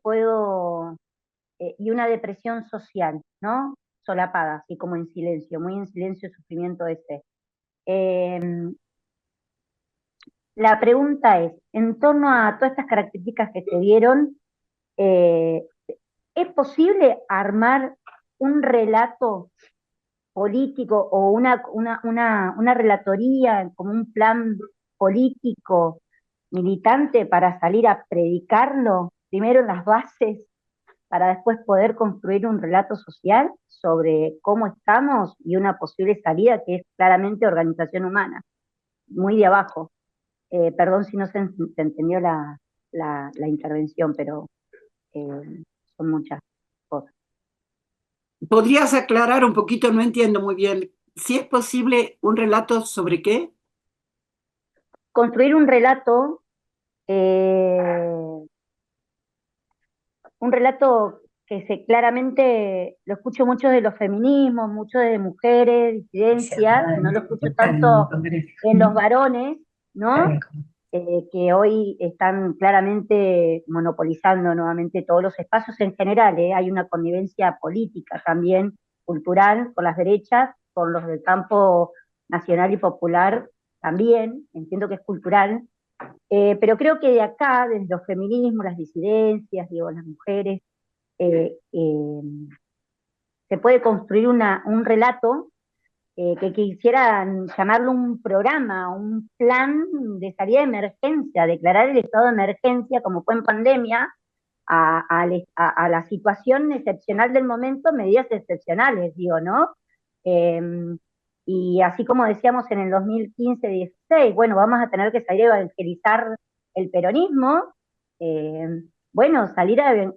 una depresión social, ¿no? Solapada, así como en silencio, muy en silencio el sufrimiento ese. La pregunta es, en torno a todas estas características que se dieron, ¿es posible armar un relato político o una relatoría como un plan político militante para salir a predicarlo, primero en las bases, para después poder construir un relato social sobre cómo estamos y una posible salida que es claramente organización humana, muy de abajo? Perdón si no se entendió la intervención, pero son muchas cosas. ¿Podrías aclarar un poquito? No entiendo muy bien. Si es posible un relato sobre qué. Construir eh, un relato que claramente lo escucho mucho de los feminismos, mucho de mujeres, disidencias, no lo escucho tanto en los varones, ¿no? Que hoy están claramente monopolizando nuevamente todos los espacios en general, hay una connivencia política también, cultural, con las derechas, con los del campo nacional y popular también, entiendo que es cultural, pero creo que de acá, desde los feminismos, las disidencias, digo, las mujeres, eh, eh, se puede construir un relato que quisieran llamarlo un programa, un plan de salida de emergencia, declarar el estado de emergencia como fue en pandemia, a la situación excepcional del momento, medidas excepcionales, digo, ¿no? Eh, y así como decíamos en el 2015-16, bueno, vamos a tener que salir a evangelizar el peronismo, eh, bueno, salir a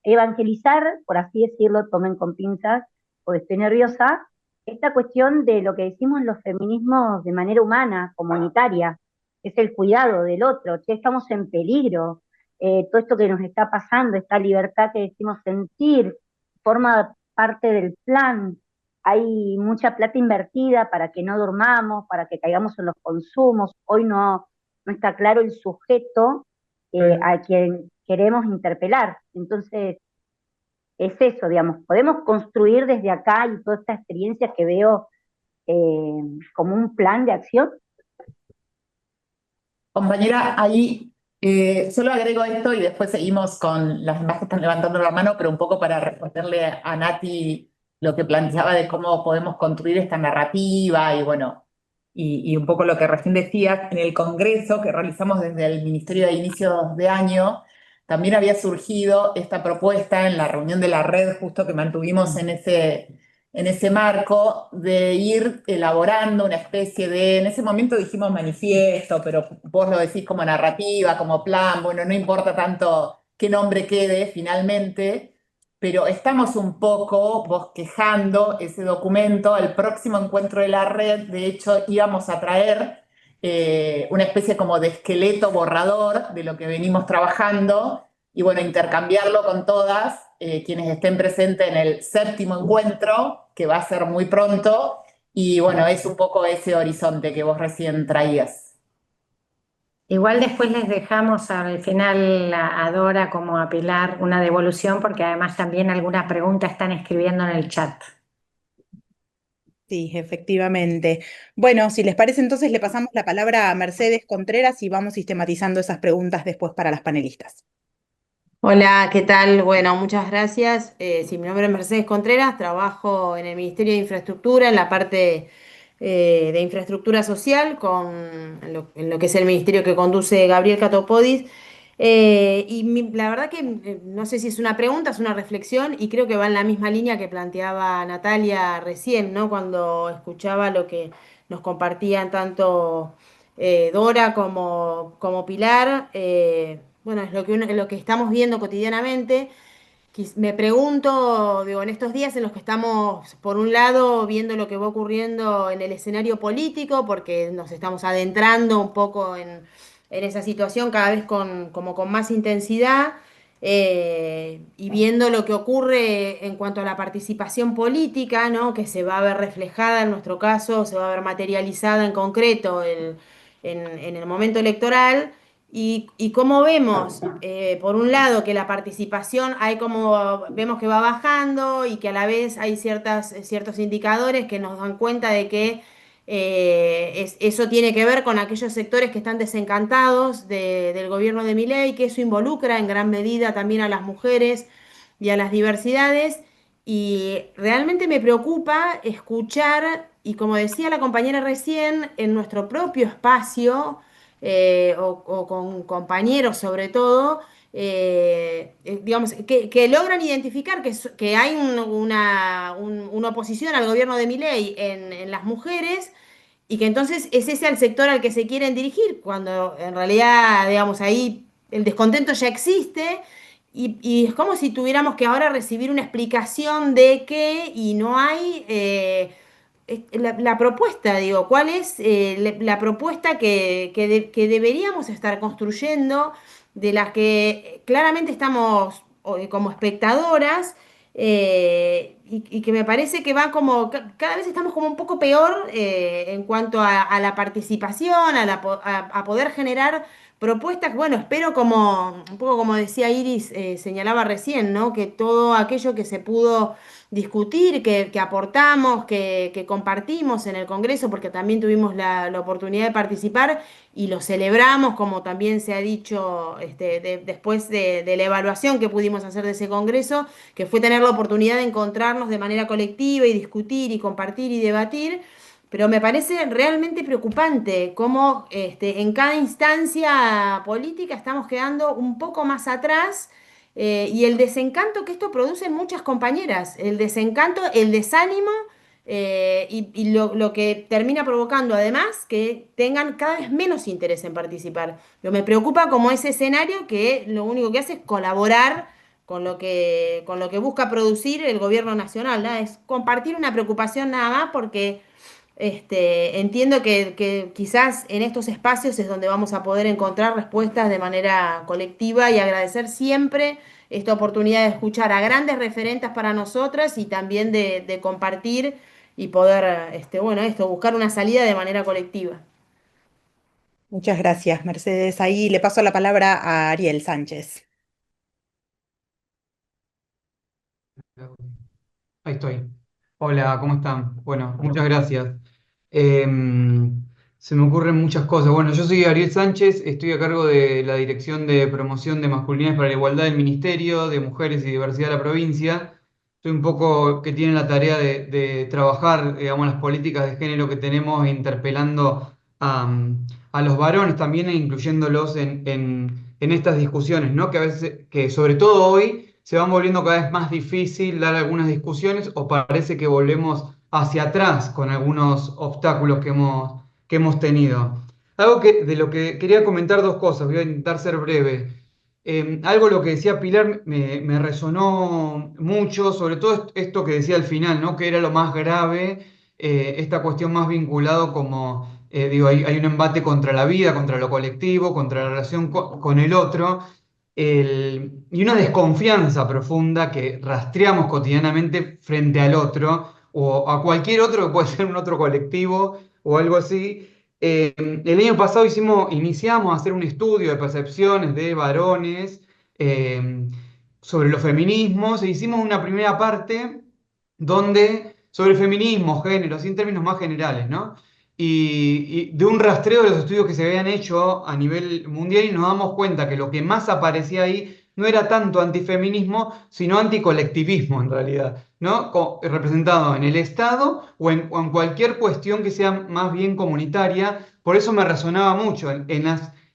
evangelizar, por así decirlo, tomen con pinzas, porque estoy nerviosa, esta cuestión de lo que decimos los feminismos de manera humana, comunitaria, es el cuidado del otro, che, estamos en peligro, todo esto que nos está pasando, esta libertad que decimos sentir, forma parte del plan, hay mucha plata invertida para que no durmamos, para que caigamos en los consumos, hoy no está claro el sujeto a quien queremos interpelar, entonces es eso, digamos, podemos construir desde acá y toda esta experiencia que veo como un plan de acción. Compañera, ahí solo agrego esto y después seguimos con las demás que están levantando la mano, pero un poco para responderle a Nati lo que planteaba de cómo podemos construir esta narrativa y bueno, y un poco lo que recién decías, en el congreso que realizamos desde el Ministerio de Inicios de Año, también había surgido esta propuesta en la reunión de la red justo que mantuvimos en ese marco de ir elaborando una especie de, en ese momento dijimos manifiesto, pero vos lo decís como narrativa, como plan, bueno, no importa tanto qué nombre quede finalmente, pero estamos un poco bosquejando ese documento. El próximo encuentro de la red, de hecho, íbamos a traer una especie como de esqueleto borrador de lo que venimos trabajando y bueno, intercambiarlo con todas quienes estén presentes en el séptimo encuentro, que va a ser muy pronto, y bueno, es un poco ese horizonte que vos recién traías. Igual después les dejamos al final a Dora como a Pilar una devolución, porque además también alguna pregunta están escribiendo en el chat. Sí, efectivamente. Bueno, si les parece, entonces le pasamos la palabra a Mercedes Contreras y vamos sistematizando esas preguntas después para las panelistas. Hola, ¿qué tal? Bueno, muchas gracias. Sí, mi nombre es Mercedes Contreras, trabajo en el Ministerio de Infraestructura, en la parte de infraestructura social, en lo que es el ministerio que conduce Gabriel Catopodis. La verdad que no sé si es una pregunta, es una reflexión, y creo que va en la misma línea que planteaba Natalia recién, ¿no? Cuando escuchaba lo que nos compartían tanto Dora como Pilar. Bueno, es lo que estamos viendo cotidianamente. Me pregunto, digo, en estos días en los que estamos, por un lado, viendo lo que va ocurriendo en el escenario político, porque nos estamos adentrando un poco en esa situación cada vez como con más intensidad. y viendo lo que ocurre en cuanto a la participación política, ¿no? Que se va a ver reflejada en nuestro caso, se va a ver materializada en concreto en el momento electoral. Y cómo vemos, por un lado, que la participación hay como, vemos que va bajando y que a la vez hay ciertos indicadores que nos dan cuenta de que eso tiene que ver con aquellos sectores que están desencantados del gobierno de Milei, que eso involucra en gran medida también a las mujeres y a las diversidades. Y realmente me preocupa escuchar, y como decía la compañera recién, en nuestro propio espacio, o con compañeros sobre todo, digamos, que logran identificar que hay una oposición al gobierno de Milei en las mujeres y que entonces es ese al sector al que se quieren dirigir, cuando en realidad, digamos, ahí el descontento ya existe y es como si tuviéramos que ahora recibir una explicación de qué y no hay la propuesta, digo, ¿cuál es la propuesta que deberíamos estar construyendo, de las que claramente estamos como espectadoras? Y que me parece que va como, cada vez estamos como un poco peor en cuanto a la participación, a poder generar propuestas. Bueno, espero como, un poco como decía Iris, señalaba recién, ¿no? Que todo aquello que se pudo discutir, que aportamos, que compartimos en el Congreso, porque también tuvimos la oportunidad de participar y lo celebramos, como también se ha dicho después de la evaluación que pudimos hacer de ese Congreso, que fue tener la oportunidad de encontrarnos de manera colectiva y discutir y compartir y debatir. Pero me parece realmente preocupante cómo en cada instancia política estamos quedando un poco más atrás, y el desencanto que esto produce en muchas compañeras, el desencanto, el desánimo, y lo que termina provocando además que tengan cada vez menos interés en participar. Pero me preocupa como ese escenario que lo único que hace es colaborar con lo que busca producir el gobierno nacional, ¿no? Es compartir una preocupación nada más porque entiendo que quizás en estos espacios es donde vamos a poder encontrar respuestas de manera colectiva y agradecer siempre esta oportunidad de escuchar a grandes referentes para nosotras y también de compartir y poder, bueno, buscar una salida de manera colectiva. Muchas gracias, Mercedes. Ahí le paso la palabra a Ariel Sánchez. Ahí estoy. Hola, ¿cómo están? Bueno, muchas gracias. Em, Se me ocurren muchas cosas. Bueno, yo soy Ariel Sánchez, estoy a cargo de la Dirección de Promoción de Masculinidades para la Igualdad del Ministerio de Mujeres y Diversidad de la provincia. Soy un poco que tiene la tarea de trabajar, digamos, las políticas de género que tenemos, interpelando a los varones también e incluyéndolos en estas discusiones, ¿no? Que a veces, que sobre todo hoy se van volviendo cada vez más difícil dar algunas discusiones o parece que volvemos hacia atrás con algunos obstáculos que hemos tenido. De lo que quería comentar dos cosas, voy a intentar ser breve. Algo lo que decía Pilar me resonó mucho, sobre todo esto que decía al final, ¿no? Que era lo más grave, esta cuestión más vinculado como, digo, hay un embate contra la vida, contra lo colectivo, contra la relación con el otro, y una desconfianza profunda que rastreamos cotidianamente frente al otro o a cualquier otro que puede ser un otro colectivo o algo así. El año pasado iniciamos a hacer un estudio de percepciones de varones eh, sobre los feminismos e hicimos una primera parte sobre feminismo, género, así en términos más generales, ¿no? Y de un rastreo de los estudios que se habían hecho a nivel mundial y nos damos cuenta que lo que más aparecía ahí no era tanto antifeminismo, sino anticolectivismo en realidad, ¿no? Representado en el Estado o en cualquier cuestión que sea más bien comunitaria. Por eso me resonaba mucho. En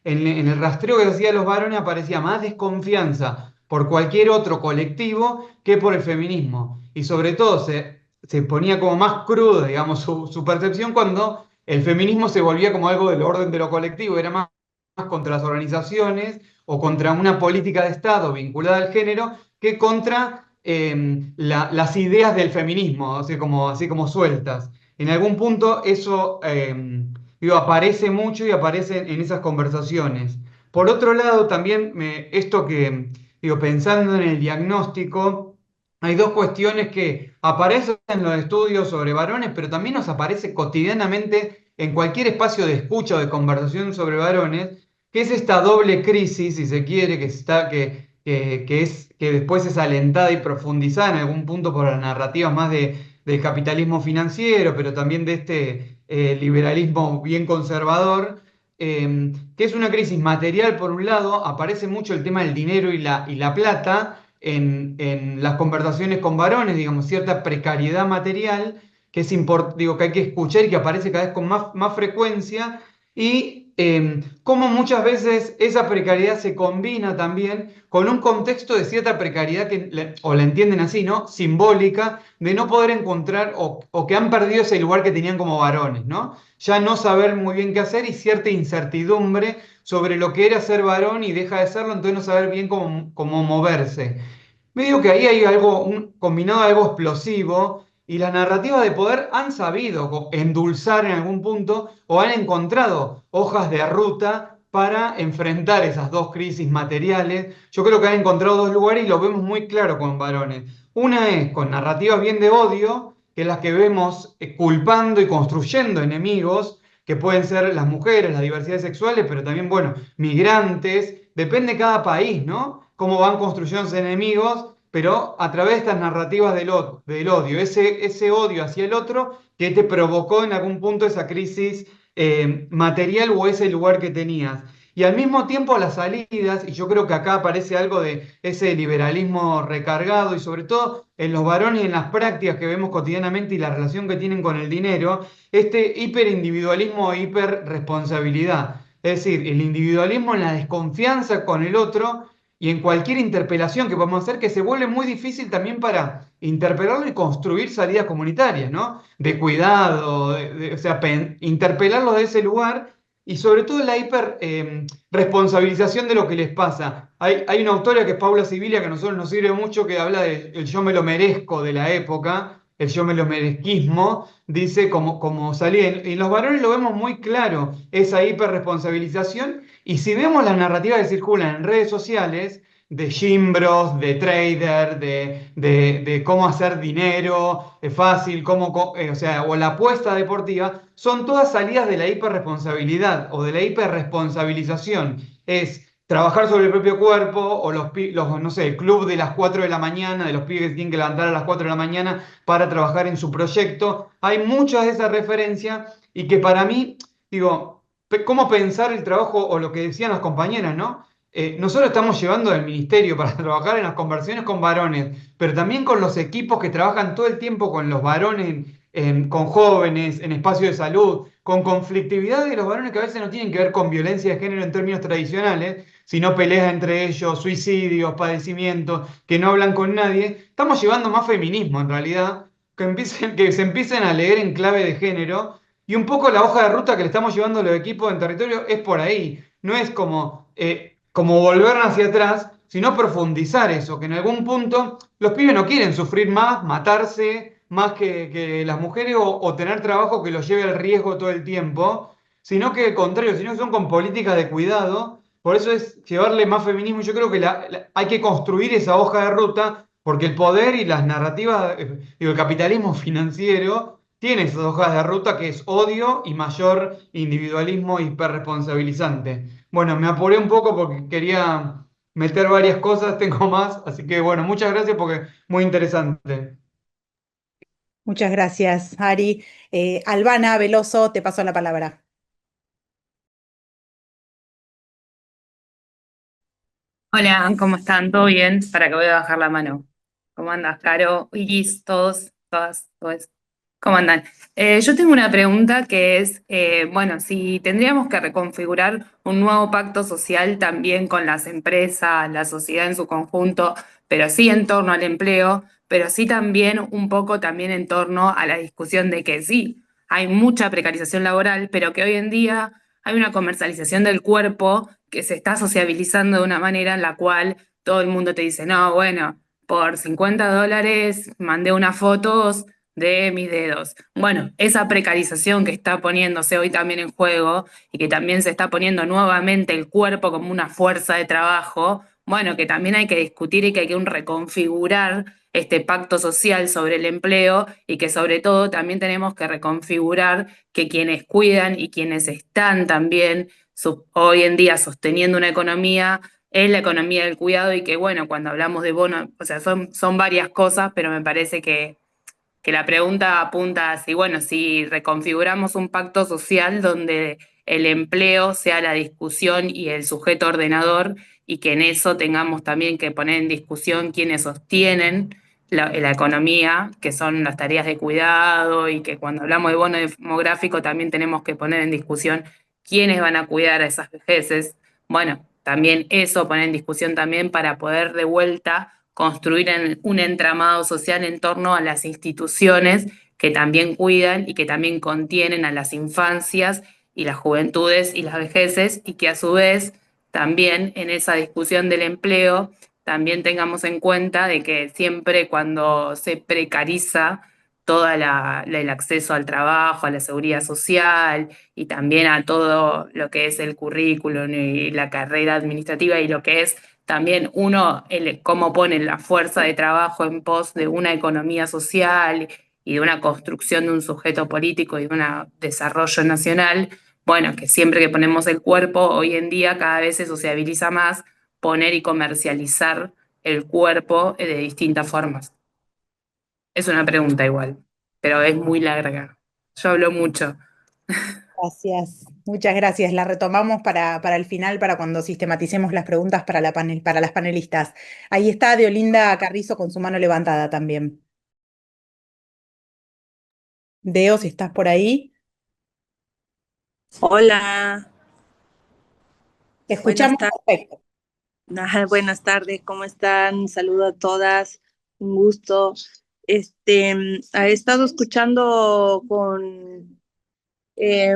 el rastreo que se hacía de los varones aparecía más desconfianza por cualquier otro colectivo que por el feminismo. Y sobre todo se ponía como más crudo, digamos, su percepción cuando el feminismo se volvía como algo del orden de lo colectivo, era más contra las organizaciones o contra una política de Estado vinculada al género que contra las ideas del feminismo, así como sueltas. En algún punto eso digo, aparece mucho y aparece en esas conversaciones. Por otro lado, también esto digo, pensando en el diagnóstico, hay dos cuestiones que aparecen en los estudios sobre varones, pero también nos aparece cotidianamente en cualquier espacio de escucha o de conversación sobre varones, que es esta doble crisis, si se quiere, que después es alentada y profundizada en algún punto por las narrativas más del capitalismo financiero, pero también de este liberalismo bien conservador, que es una crisis material por un lado. Aparece mucho el tema del dinero y la plata en las conversaciones con varones, digamos, cierta precariedad material que digo, que hay que escuchar y que aparece cada vez con más frecuencia, y cómo muchas veces esa precariedad se combina también con un contexto de cierta precariedad o la entienden así, ¿no? Simbólica, de no poder encontrar o que han perdido ese lugar que tenían como varones, ¿no? Ya no saber muy bien qué hacer y cierta incertidumbre sobre lo que era ser varón y deja de serlo, entonces no saber bien cómo moverse. Me digo que ahí hay algo, combinado a algo explosivo, y las narrativas de poder han sabido endulzar en algún punto o han encontrado hojas de ruta para enfrentar esas dos crisis materiales. Yo creo que han encontrado dos lugares y lo vemos muy claro con varones. Una es con narrativas bien de odio, que es las que vemos culpando y construyendo enemigos, que pueden ser las mujeres, las diversidades sexuales, pero también, bueno, migrantes, depende de cada país, ¿no? Cómo van construyéndose enemigos, pero a través de estas narrativas del odio, ese odio hacia el otro que te provocó en algún punto esa crisis material o ese lugar que tenías. Y al mismo tiempo las salidas, y yo creo que acá aparece algo de ese liberalismo recargado, y sobre todo en los varones y en las prácticas que vemos cotidianamente y la relación que tienen con el dinero, este hiperindividualismo e hiperresponsabilidad. Es decir, el individualismo en la desconfianza con el otro y en cualquier interpelación que podamos hacer, que se vuelve muy difícil también para interpelarlo y construir salidas comunitarias, ¿no? De cuidado, o sea, interpelarlo de ese lugar, y sobre todo la responsabilización de lo que les pasa. Hay una autora que es Paula Sibilia, que a nosotros nos sirve mucho, que habla del yo me lo merezco de la época, el yo me lo merezquismo, dice como salía. En los varones lo vemos muy claro, esa hiperresponsabilización. Y si vemos las narrativas que circulan en redes sociales, de gimbros, de trader, de cómo hacer dinero fácil, o sea, o la apuesta deportiva, son todas salidas de la hiperresponsabilidad o de la hiperresponsabilización. Es trabajar sobre el propio cuerpo, o no sé, el club de las 4 de la mañana, de los pibes que tienen que levantar a las 4 de la mañana para trabajar en su proyecto. Hay muchas de esas referencias, y que para mí, digo, cómo pensar el trabajo, o lo que decían las compañeras, ¿no? Nosotros estamos llevando del ministerio para trabajar en las conversaciones con varones, pero también con los equipos que trabajan todo el tiempo con los varones, con jóvenes, en espacios de salud, con conflictividad de los varones que a veces no tienen que ver con violencia de género en términos tradicionales, sino peleas entre ellos, suicidios, padecimientos, que no hablan con nadie. Estamos llevando más feminismo en realidad, que se empiecen a leer en clave de género. Y un poco la hoja de ruta que le estamos llevando a los equipos en territorio es por ahí. No es como volver hacia atrás, sino profundizar eso, que en algún punto los pibes no quieren sufrir más, matarse más que las mujeres, o tener trabajo que los lleve al riesgo todo el tiempo, sino que al contrario, sino que son con políticas de cuidado. Por eso es llevarle más feminismo. Yo creo que hay que construir esa hoja de ruta, porque el poder y las narrativas, el capitalismo financiero tiene esas hojas de ruta, que es odio y mayor individualismo hiperresponsabilizante. Bueno, me apuré un poco porque quería meter varias cosas, tengo más, así que bueno, muchas gracias porque muy interesante. Muchas gracias, Ari. Albana Veloso, te paso la palabra. Hola, ¿cómo están? ¿Todo bien? Para que voy a bajar la mano. ¿Cómo andas, Caro? Iris, todos, todas, todos. ¿Cómo andan? Yo tengo una pregunta que es, bueno, si tendríamos que reconfigurar un nuevo pacto social también con las empresas, la sociedad en su conjunto, pero sí en torno al empleo, pero sí también un poco también en torno a la discusión de que sí, hay mucha precarización laboral, pero que hoy en día hay una comercialización del cuerpo que se está sociabilizando de una manera en la cual todo el mundo te dice, no, bueno, por $50 mandé unas fotos de mis dedos. Bueno, esa precarización que está poniéndose hoy también en juego, y que también se está poniendo nuevamente el cuerpo como una fuerza de trabajo, bueno, que también hay que discutir y que hay que reconfigurar este pacto social sobre el empleo y que sobre todo también tenemos que reconfigurar que quienes cuidan y quienes están también hoy en día sosteniendo una economía es la economía del cuidado y que bueno, cuando hablamos de bono, o sea, son varias cosas, pero me parece que la pregunta apunta a si, bueno, si reconfiguramos un pacto social donde el empleo sea la discusión y el sujeto ordenador y que en eso tengamos también que poner en discusión quienes sostienen la economía, que son las tareas de cuidado y que cuando hablamos de bono demográfico también tenemos que poner en discusión quiénes van a cuidar a esas vejeces. Bueno, también eso poner en discusión también para poder de vuelta construir un entramado social en torno a las instituciones que también cuidan y que también contienen a las infancias y las juventudes y las vejeces y que a su vez también en esa discusión del empleo también tengamos en cuenta de que siempre cuando se precariza todo el acceso al trabajo, a la seguridad social y también a todo lo que es el currículum y la carrera administrativa y lo que es también uno, cómo pone la fuerza de trabajo en pos de una economía social y de una construcción de un sujeto político y de un desarrollo nacional, bueno, que siempre que ponemos el cuerpo, hoy en día cada vez se sociabiliza más poner y comercializar el cuerpo de distintas formas. Es una pregunta igual, pero es muy larga. Yo hablo mucho. Gracias, muchas gracias. La retomamos para el final, para cuando sistematicemos las preguntas para para las panelistas. Ahí está Deolinda Carrizo con su mano levantada también. Deo, si estás por ahí, Hola, te buenas escuchamos tardes. perfecto. Buenas tardes, ¿cómo están? Saludo a todas, un gusto. He estado escuchando con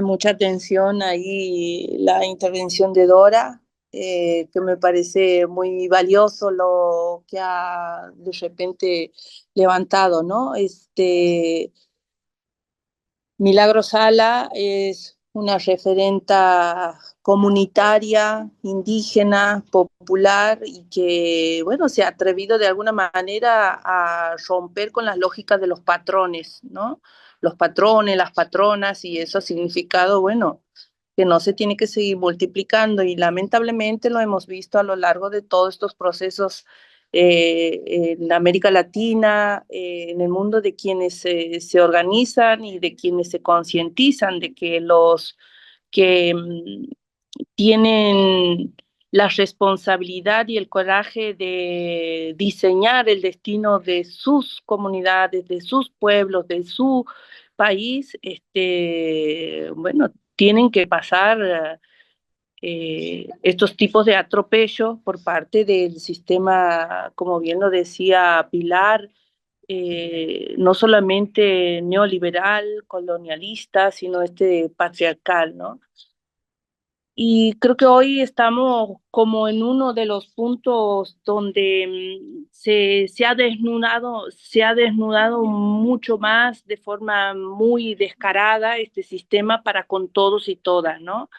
mucha atención ahí la intervención de Dora, que me parece muy valioso lo que ha de repente levantado, ¿no? Milagro Sala es una referenta comunitaria, indígena, popular y que, bueno, se ha atrevido de alguna manera a romper con las lógicas de los patrones, ¿no? Los patrones, las patronas, y eso ha significado, bueno, que no se tiene que seguir multiplicando y lamentablemente lo hemos visto a lo largo de todos estos procesos en América Latina, en el mundo de quienes se organizan y de quienes se concientizan de que los que tienen la responsabilidad y el coraje de diseñar el destino de sus comunidades, de sus pueblos, de su país, bueno, tienen que pasar estos tipos de atropellos por parte del sistema, como bien lo decía Pilar, no solamente neoliberal, colonialista, sino patriarcal, ¿no? Y creo que hoy estamos como en uno de los puntos donde se ha desnudado mucho más de forma muy descarada este sistema para con todos y todas, ¿no?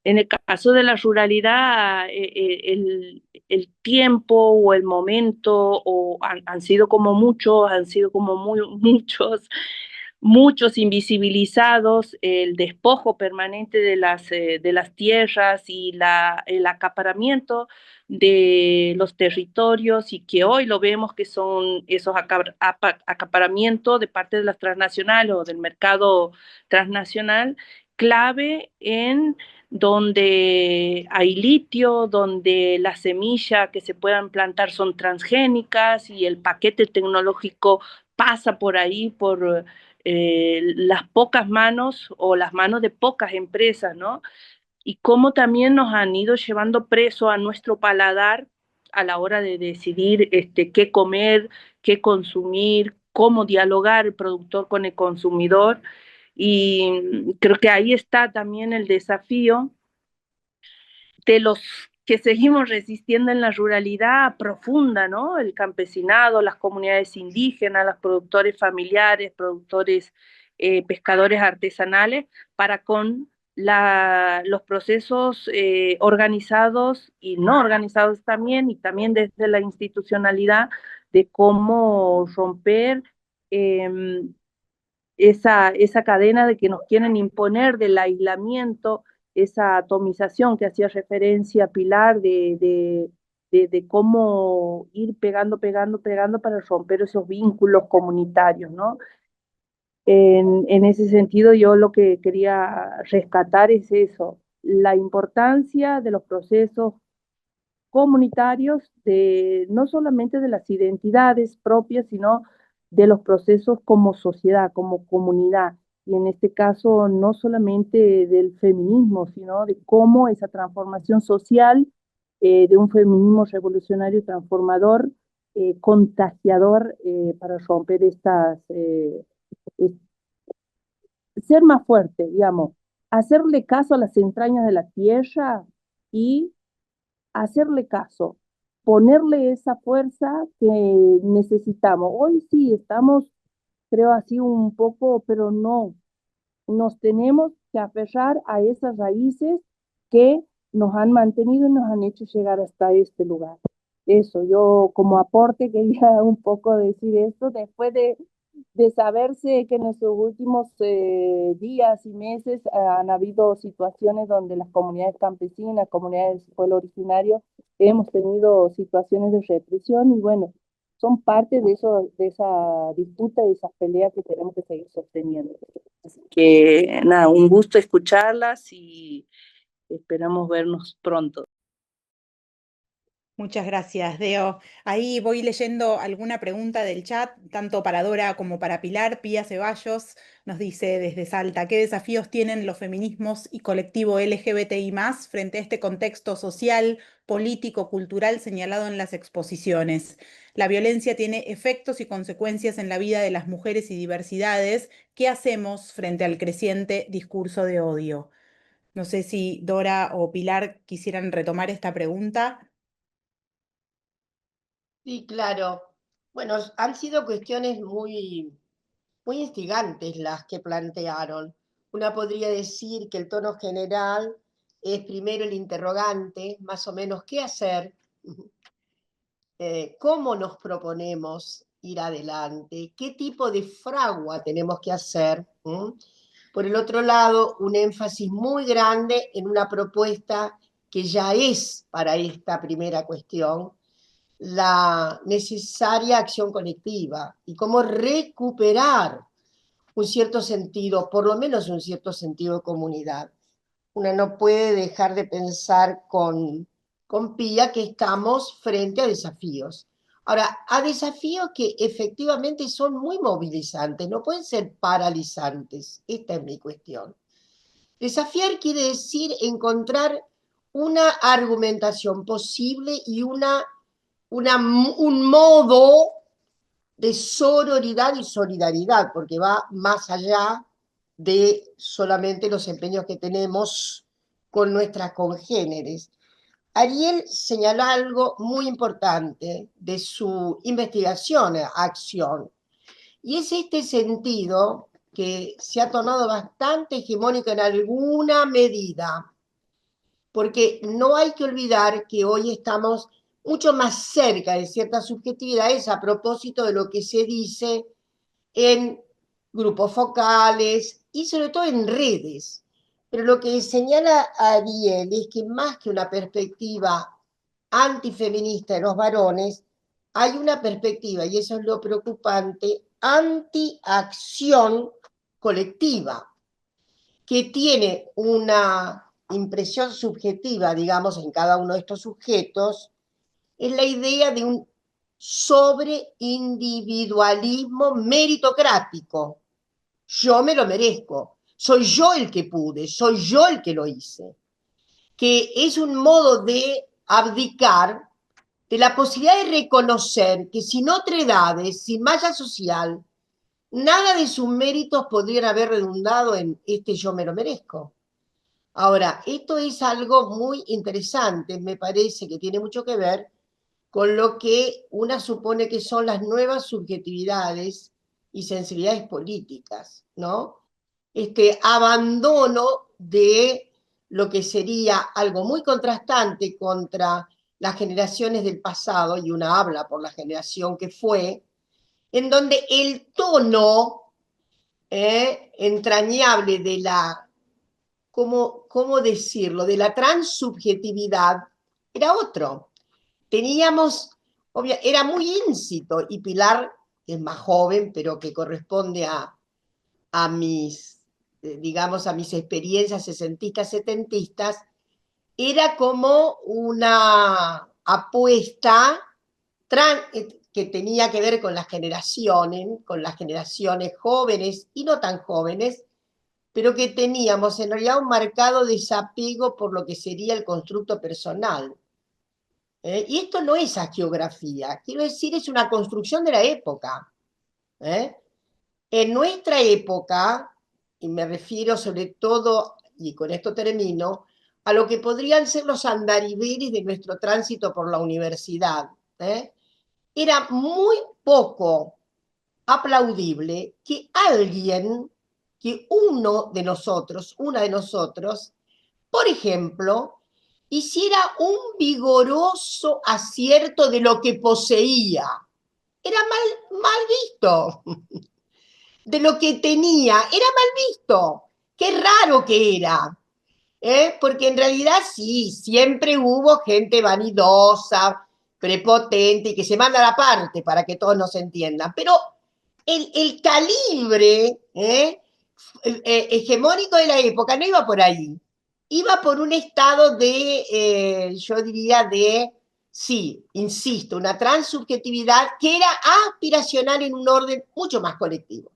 En el caso de la ruralidad, el tiempo o el momento han sido como muchos, han sido como muchos invisibilizados, el despojo permanente de las tierras y el acaparamiento de los territorios y que hoy lo vemos que son esos acaparamientos de parte de las transnacionales o del mercado transnacional clave en donde hay litio, donde las semillas que se puedan plantar son transgénicas y el paquete tecnológico pasa por ahí, por las pocas manos o las manos de pocas empresas, ¿no? Y cómo también nos han ido llevando preso a nuestro paladar a la hora de decidir qué comer, qué consumir, cómo dialogar el productor con el consumidor. Y creo que ahí está también el desafío de los que seguimos resistiendo en la ruralidad profunda, ¿no? El campesinado, las comunidades indígenas, los productores familiares, productores, pescadores artesanales, para con los procesos organizados y no organizados también, y también desde la institucionalidad de cómo romper esa cadena de que nos quieren imponer del aislamiento, esa atomización que hacía referencia Pilar de cómo ir pegando para romper esos vínculos comunitarios, ¿no? En ese sentido, yo lo que quería rescatar es eso, la importancia de los procesos comunitarios, no solamente de las identidades propias, sino de los procesos como sociedad, como comunidad. Y en este caso, no solamente del feminismo, sino de cómo esa transformación social de un feminismo revolucionario transformador, contagiador, para romper ser más fuerte, digamos, hacerle caso a las entrañas de la tierra y hacerle caso, ponerle esa fuerza que necesitamos. Hoy sí estamos, creo, así un poco, pero no, nos tenemos que aferrar a esas raíces que nos han mantenido y nos han hecho llegar hasta este lugar. Eso, yo como aporte quería un poco decir esto, después de saberse que en estos últimos días y meses han habido situaciones donde las comunidades campesinas, comunidades del pueblo originario, hemos tenido situaciones de represión y bueno, son parte de eso, de esa disputa, de esas peleas que tenemos que seguir sosteniendo. Así que nada, un gusto escucharlas y esperamos vernos pronto. Muchas gracias, Deo. Ahí voy leyendo alguna pregunta del chat, tanto para Dora como para Pilar. Pía Ceballos nos dice desde Salta, ¿qué desafíos tienen los feminismos y colectivo LGBTI+ frente a este contexto social, político, cultural señalado en las exposiciones? La violencia tiene efectos y consecuencias en la vida de las mujeres y diversidades. ¿Qué hacemos frente al creciente discurso de odio? No sé si Dora o Pilar quisieran retomar esta pregunta. Sí, claro. Bueno, han sido cuestiones muy instigantes las que plantearon. Una podría decir que el tono general es primero el interrogante, más o menos, ¿qué hacer? ¿Cómo nos proponemos ir adelante? ¿Qué tipo de fragua tenemos que hacer? Por el otro lado, un énfasis muy grande en una propuesta que ya es para esta primera cuestión, la necesaria acción colectiva y cómo recuperar un cierto sentido, por lo menos un cierto sentido de comunidad. Una no puede dejar de pensar con Pía que estamos frente a desafíos. Ahora, a desafíos que efectivamente son muy movilizantes, no pueden ser paralizantes. Esta es mi cuestión. Desafiar quiere decir encontrar una argumentación posible y un modo de sororidad y solidaridad, porque va más allá de solamente los empeños que tenemos con nuestras congéneres. Ariel señaló algo muy importante de su investigación, acción, y es este sentido que se ha tornado bastante hegemónico en alguna medida, porque no hay que olvidar que hoy estamos mucho más cerca de ciertas subjetividades a propósito de lo que se dice en grupos focales y sobre todo en redes. Pero lo que señala Ariel es que más que una perspectiva antifeminista de los varones, hay una perspectiva, y eso es lo preocupante, antiacción colectiva, que tiene una impresión subjetiva, digamos, en cada uno de estos sujetos, es la idea de un sobreindividualismo meritocrático. Yo me lo merezco, soy yo el que pude, soy yo el que lo hice. Que es un modo de abdicar de la posibilidad de reconocer que sin otredades, sin malla social, nada de sus méritos podrían haber redundado en este yo me lo merezco. Ahora, esto es algo muy interesante, me parece que tiene mucho que ver con lo que una supone que son las nuevas subjetividades y sensibilidades políticas, ¿no? abandono de lo que sería algo muy contrastante contra las generaciones del pasado, y una habla por la generación que fue, en donde el tono entrañable de la, ¿cómo decirlo?, de la transubjetividad era otro. Teníamos, era muy íncito, y Pilar es más joven, pero que corresponde a mis, digamos, a mis experiencias sesentistas, setentistas, era como una apuesta que tenía que ver con las generaciones jóvenes y no tan jóvenes, pero que teníamos en realidad un marcado desapego por lo que sería el constructo personal. Y esto no es hagiografía, quiero decir, es una construcción de la época. En nuestra época, y me refiero sobre todo, y con esto termino, a lo que podrían ser los andariveles de nuestro tránsito por la universidad, era muy poco aplaudible que alguien, que una de nosotros, por ejemplo, hiciera un vigoroso acierto de lo que poseía. Era mal visto. De lo que tenía, era mal visto. Qué raro que era. Porque en realidad sí, siempre hubo gente vanidosa, prepotente y que se manda a la parte para que todos nos entiendan. Pero el calibre hegemónico de la época no iba por ahí. Iba por un estado de, yo diría, de, sí, insisto, una transubjetividad que era aspiracional en un orden mucho más colectivo.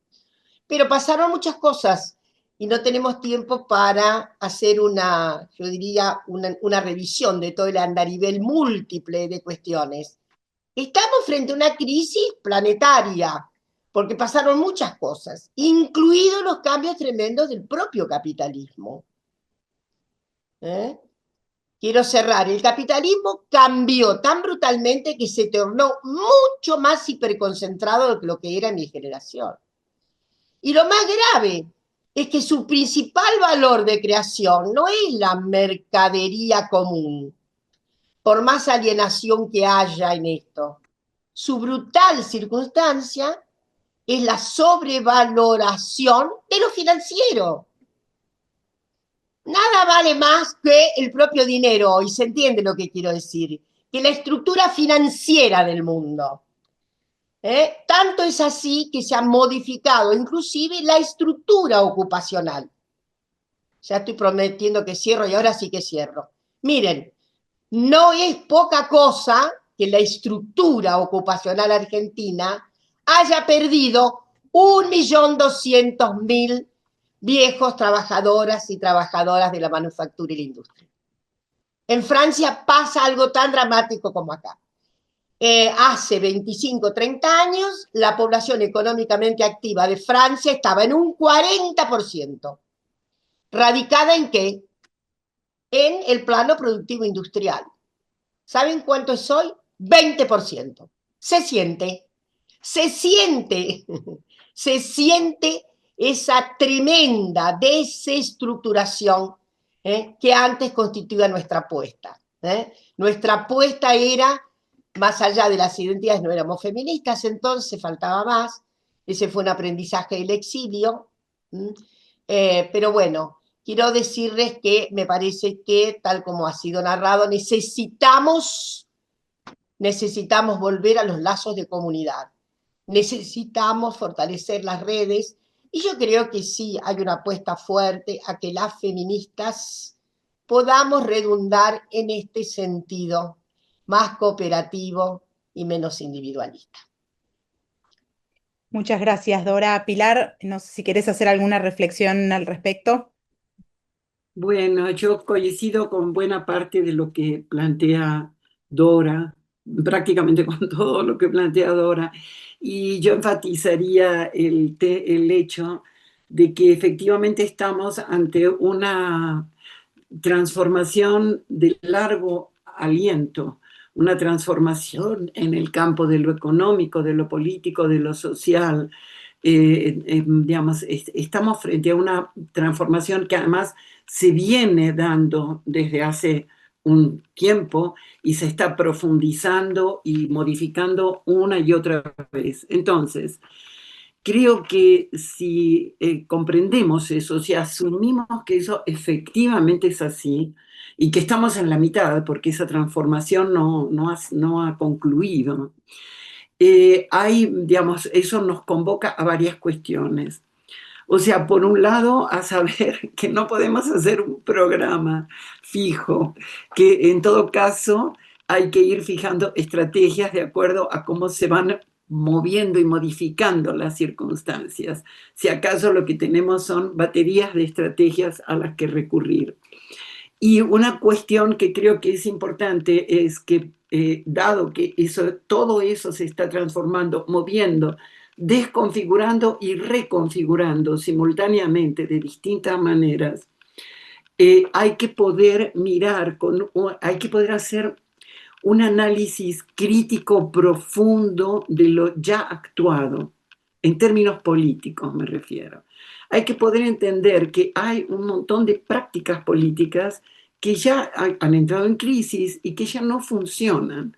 Pero pasaron muchas cosas y no tenemos tiempo para hacer una, yo diría, una revisión de todo el andarivel múltiple de cuestiones. Estamos frente a una crisis planetaria, porque pasaron muchas cosas, incluidos los cambios tremendos del propio capitalismo. Quiero cerrar. El capitalismo cambió tan brutalmente que se tornó mucho más hiperconcentrado de lo que era en mi generación. Y lo más grave es que su principal valor de creación no es la mercadería común, por más alienación que haya en esto. Su brutal circunstancia es la sobrevaloración de lo financiero. Nada vale más que el propio dinero, y se entiende lo que quiero decir, que la estructura financiera del mundo. Tanto es así que se ha modificado inclusive la estructura ocupacional. Ya estoy prometiendo que cierro y ahora sí que cierro. Miren, no es poca cosa que la estructura ocupacional argentina haya perdido 1.200.000 viejos trabajadoras y trabajadoras de la manufactura y la industria. En Francia pasa algo tan dramático como acá. Hace 25, 30 años, la población económicamente activa de Francia estaba en un 40%. ¿Radicada en qué? En el plano productivo industrial. ¿Saben cuánto es hoy? 20%. Se siente esa tremenda desestructuración que antes constituía nuestra apuesta. Nuestra apuesta era, más allá de las identidades, no éramos feministas, entonces faltaba más. Ese fue un aprendizaje del exilio. Pero bueno, quiero decirles que me parece que, tal como ha sido narrado, necesitamos volver a los lazos de comunidad. Necesitamos fortalecer las redes, y yo creo que sí hay una apuesta fuerte a que las feministas podamos redundar en este sentido más cooperativo y menos individualista. Muchas gracias, Dora. Pilar, no sé si querés hacer alguna reflexión al respecto. Bueno, yo coincido con buena parte de lo que plantea Dora, prácticamente con todo lo que plantea Dora, y yo enfatizaría el hecho de que efectivamente estamos ante una transformación de largo aliento, una transformación en el campo de lo económico, de lo político, de lo social, digamos, estamos frente a una transformación que además se viene dando desde hace un tiempo y se está profundizando y modificando una y otra vez. Entonces, creo que si comprendemos eso, si asumimos que eso efectivamente es así y que estamos en la mitad porque esa transformación no ha concluido, digamos, eso nos convoca a varias cuestiones. O sea, por un lado, a saber que no podemos hacer un programa fijo, que en todo caso hay que ir fijando estrategias de acuerdo a cómo se van moviendo y modificando las circunstancias. Si acaso lo que tenemos son baterías de estrategias a las que recurrir. Y una cuestión que creo que es importante es que, dado que todo eso se está transformando, moviendo, desconfigurando y reconfigurando simultáneamente de distintas maneras, hay que poder mirar, hay que poder hacer un análisis crítico profundo de lo ya actuado, en términos políticos me refiero. Hay que poder entender que hay un montón de prácticas políticas que ya han entrado en crisis y que ya no funcionan.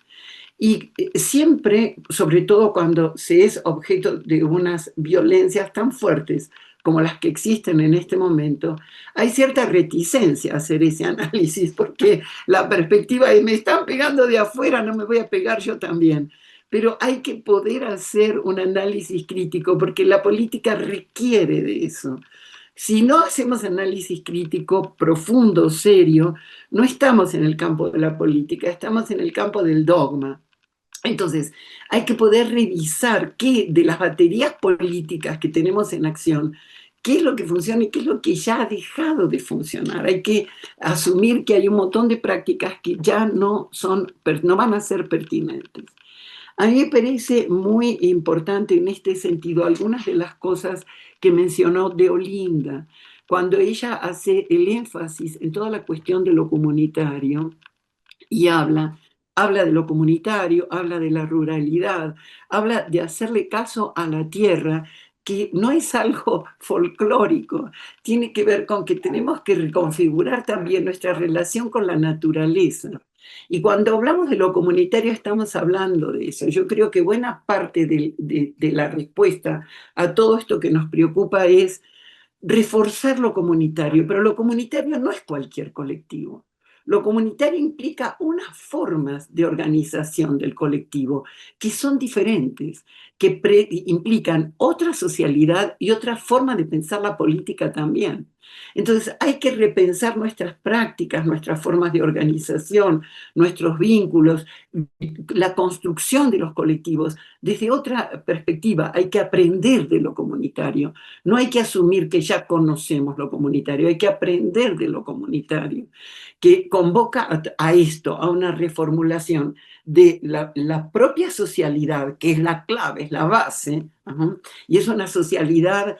Y siempre, sobre todo cuando se es objeto de unas violencias tan fuertes como las que existen en este momento, hay cierta reticencia a hacer ese análisis porque la perspectiva es: me están pegando de afuera, no me voy a pegar yo también. Pero hay que poder hacer un análisis crítico porque la política requiere de eso. Si no hacemos análisis crítico profundo, serio, no estamos en el campo de la política, estamos en el campo del dogma. Entonces, hay que poder revisar qué de las baterías políticas que tenemos en acción, qué es lo que funciona y qué es lo que ya ha dejado de funcionar. Hay que asumir que hay un montón de prácticas que ya no van a ser pertinentes. A mí me parece muy importante en este sentido algunas de las cosas que mencionó Deolinda, cuando ella hace el énfasis en toda la cuestión de lo comunitario y habla de lo comunitario, habla de la ruralidad, habla de hacerle caso a la tierra, que no es algo folclórico, tiene que ver con que tenemos que reconfigurar también nuestra relación con la naturaleza. Y cuando hablamos de lo comunitario estamos hablando de eso. Yo creo que buena parte de la respuesta a todo esto que nos preocupa es reforzar lo comunitario, pero lo comunitario no es cualquier colectivo. Lo comunitario implica unas formas de organización del colectivo que son diferentes, que implican otra socialidad y otra forma de pensar la política también. Entonces hay que repensar nuestras prácticas, nuestras formas de organización, nuestros vínculos, la construcción de los colectivos desde otra perspectiva. Hay que aprender de lo comunitario. No hay que asumir que ya conocemos lo comunitario, hay que aprender de lo comunitario, que convoca a esto, a una reformulación de la propia socialidad, que es la clave, es la base, y es una socialidad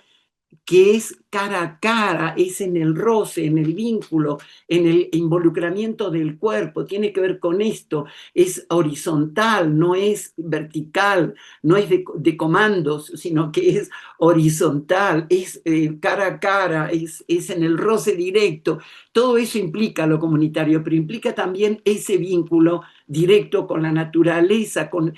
que es cara a cara, es en el roce, en el vínculo, en el involucramiento del cuerpo, tiene que ver con esto, es horizontal, no es vertical, no es de comandos, sino que es horizontal, es cara a cara, es en el roce directo. Todo eso implica lo comunitario, pero implica también ese vínculo directo con la naturaleza, con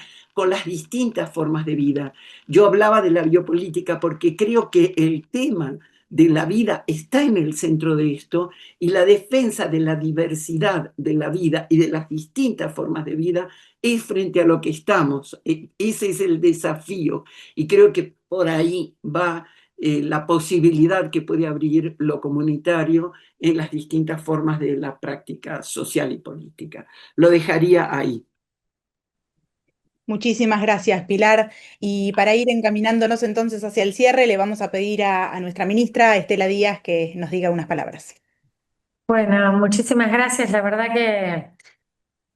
las distintas formas de vida. Yo hablaba de la biopolítica porque creo que el tema de la vida está en el centro de esto, y la defensa de la diversidad de la vida y de las distintas formas de vida es frente a lo que estamos. Ese es el desafío, y creo que por ahí va la posibilidad que puede abrir lo comunitario en las distintas formas de la práctica social y política. Lo dejaría ahí. Muchísimas gracias, Pilar. Y para ir encaminándonos entonces hacia el cierre, le vamos a pedir a nuestra ministra, Estela Díaz, que nos diga unas palabras. Bueno, muchísimas gracias. La verdad que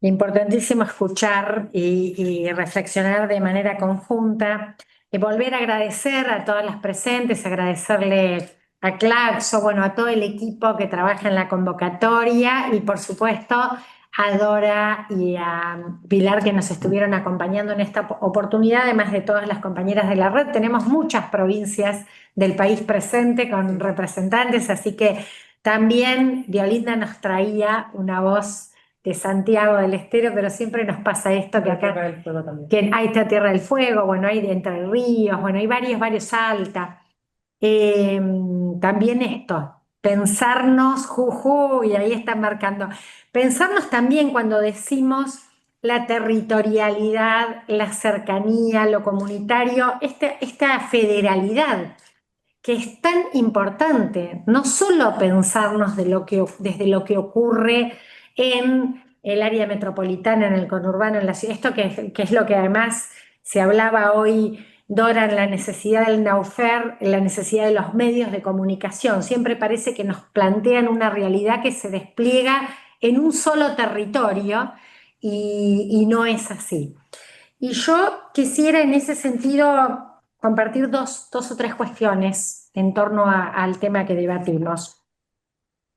importantísimo escuchar y reflexionar de manera conjunta. Y volver a agradecer a todas las presentes, agradecerle a Claxo, bueno, a todo el equipo que trabaja en la convocatoria y por supuesto a Dora y a Pilar que nos estuvieron acompañando en esta oportunidad, además de todas las compañeras de la red. Tenemos muchas provincias del país presente con representantes, así que también Diolinda nos traía una voz de Santiago del Estero, pero siempre nos pasa esto que acá... Tierra del Fuego también. Que hay esta Tierra del Fuego, bueno, hay de Entre Ríos, bueno, hay varios Salta. También esto, pensarnos, y ahí están marcando, pensarnos también cuando decimos la territorialidad, la cercanía, lo comunitario, esta federalidad que es tan importante, no solo pensarnos desde lo que ocurre en el área metropolitana, en el conurbano, en la ciudad, esto que es lo que además se hablaba hoy, Dora, en la necesidad del Naufer, en la necesidad de los medios de comunicación. Siempre parece que nos plantean una realidad que se despliega en un solo territorio y no es así. Y yo quisiera en ese sentido compartir dos o tres cuestiones en torno al tema que debatimos.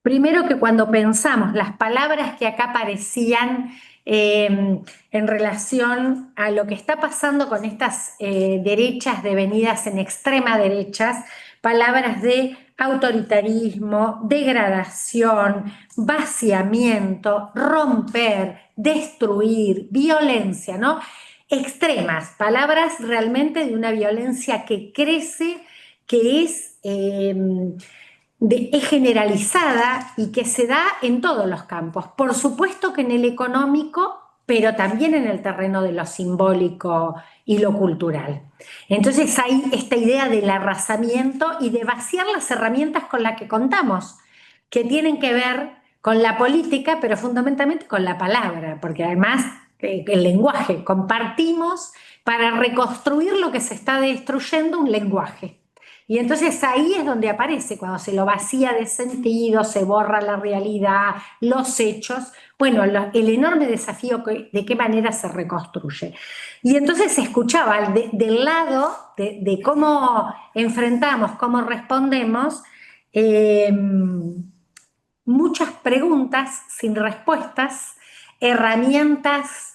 Primero, que cuando pensamos las palabras que acá aparecían en relación a lo que está pasando con estas derechas devenidas en extrema derechas, palabras de autoritarismo, degradación, vaciamiento, romper, destruir, violencia, ¿no? Extremas, palabras realmente de una violencia que crece, que es generalizada y que se da en todos los campos. Por supuesto que en el económico, pero también en el terreno de lo simbólico y lo cultural. Entonces hay esta idea del arrasamiento y de vaciar las herramientas con las que contamos, que tienen que ver con la política, pero fundamentalmente con la palabra, porque además el lenguaje, compartimos para reconstruir lo que se está destruyendo un lenguaje. Y entonces ahí es donde aparece, cuando se lo vacía de sentido, se borra la realidad, los hechos, bueno, el enorme desafío de qué manera se reconstruye. Y entonces se escuchaba del lado de cómo enfrentamos, cómo respondemos, muchas preguntas sin respuestas, herramientas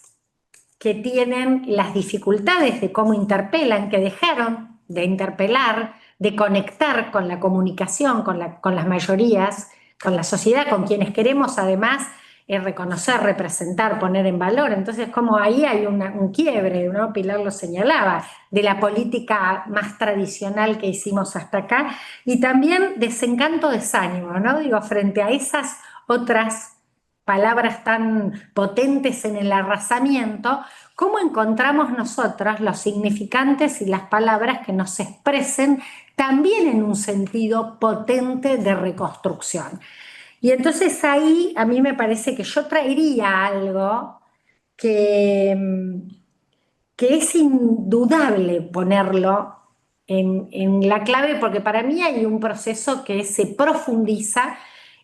que tienen las dificultades de cómo interpelan, que dejaron de interpelar, de conectar con la comunicación, con las mayorías, con la sociedad, con quienes queremos además reconocer, representar, poner en valor. Entonces, como ahí hay un quiebre, ¿no? Pilar lo señalaba, de la política más tradicional que hicimos hasta acá, y también desencanto, desánimo, ¿no? Digo, frente a esas otras palabras tan potentes en el arrasamiento, ¿cómo encontramos nosotras los significantes y las palabras que nos expresen también en un sentido potente de reconstrucción? Y entonces ahí a mí me parece que yo traería algo que es indudable ponerlo en la clave, porque para mí hay un proceso que se profundiza.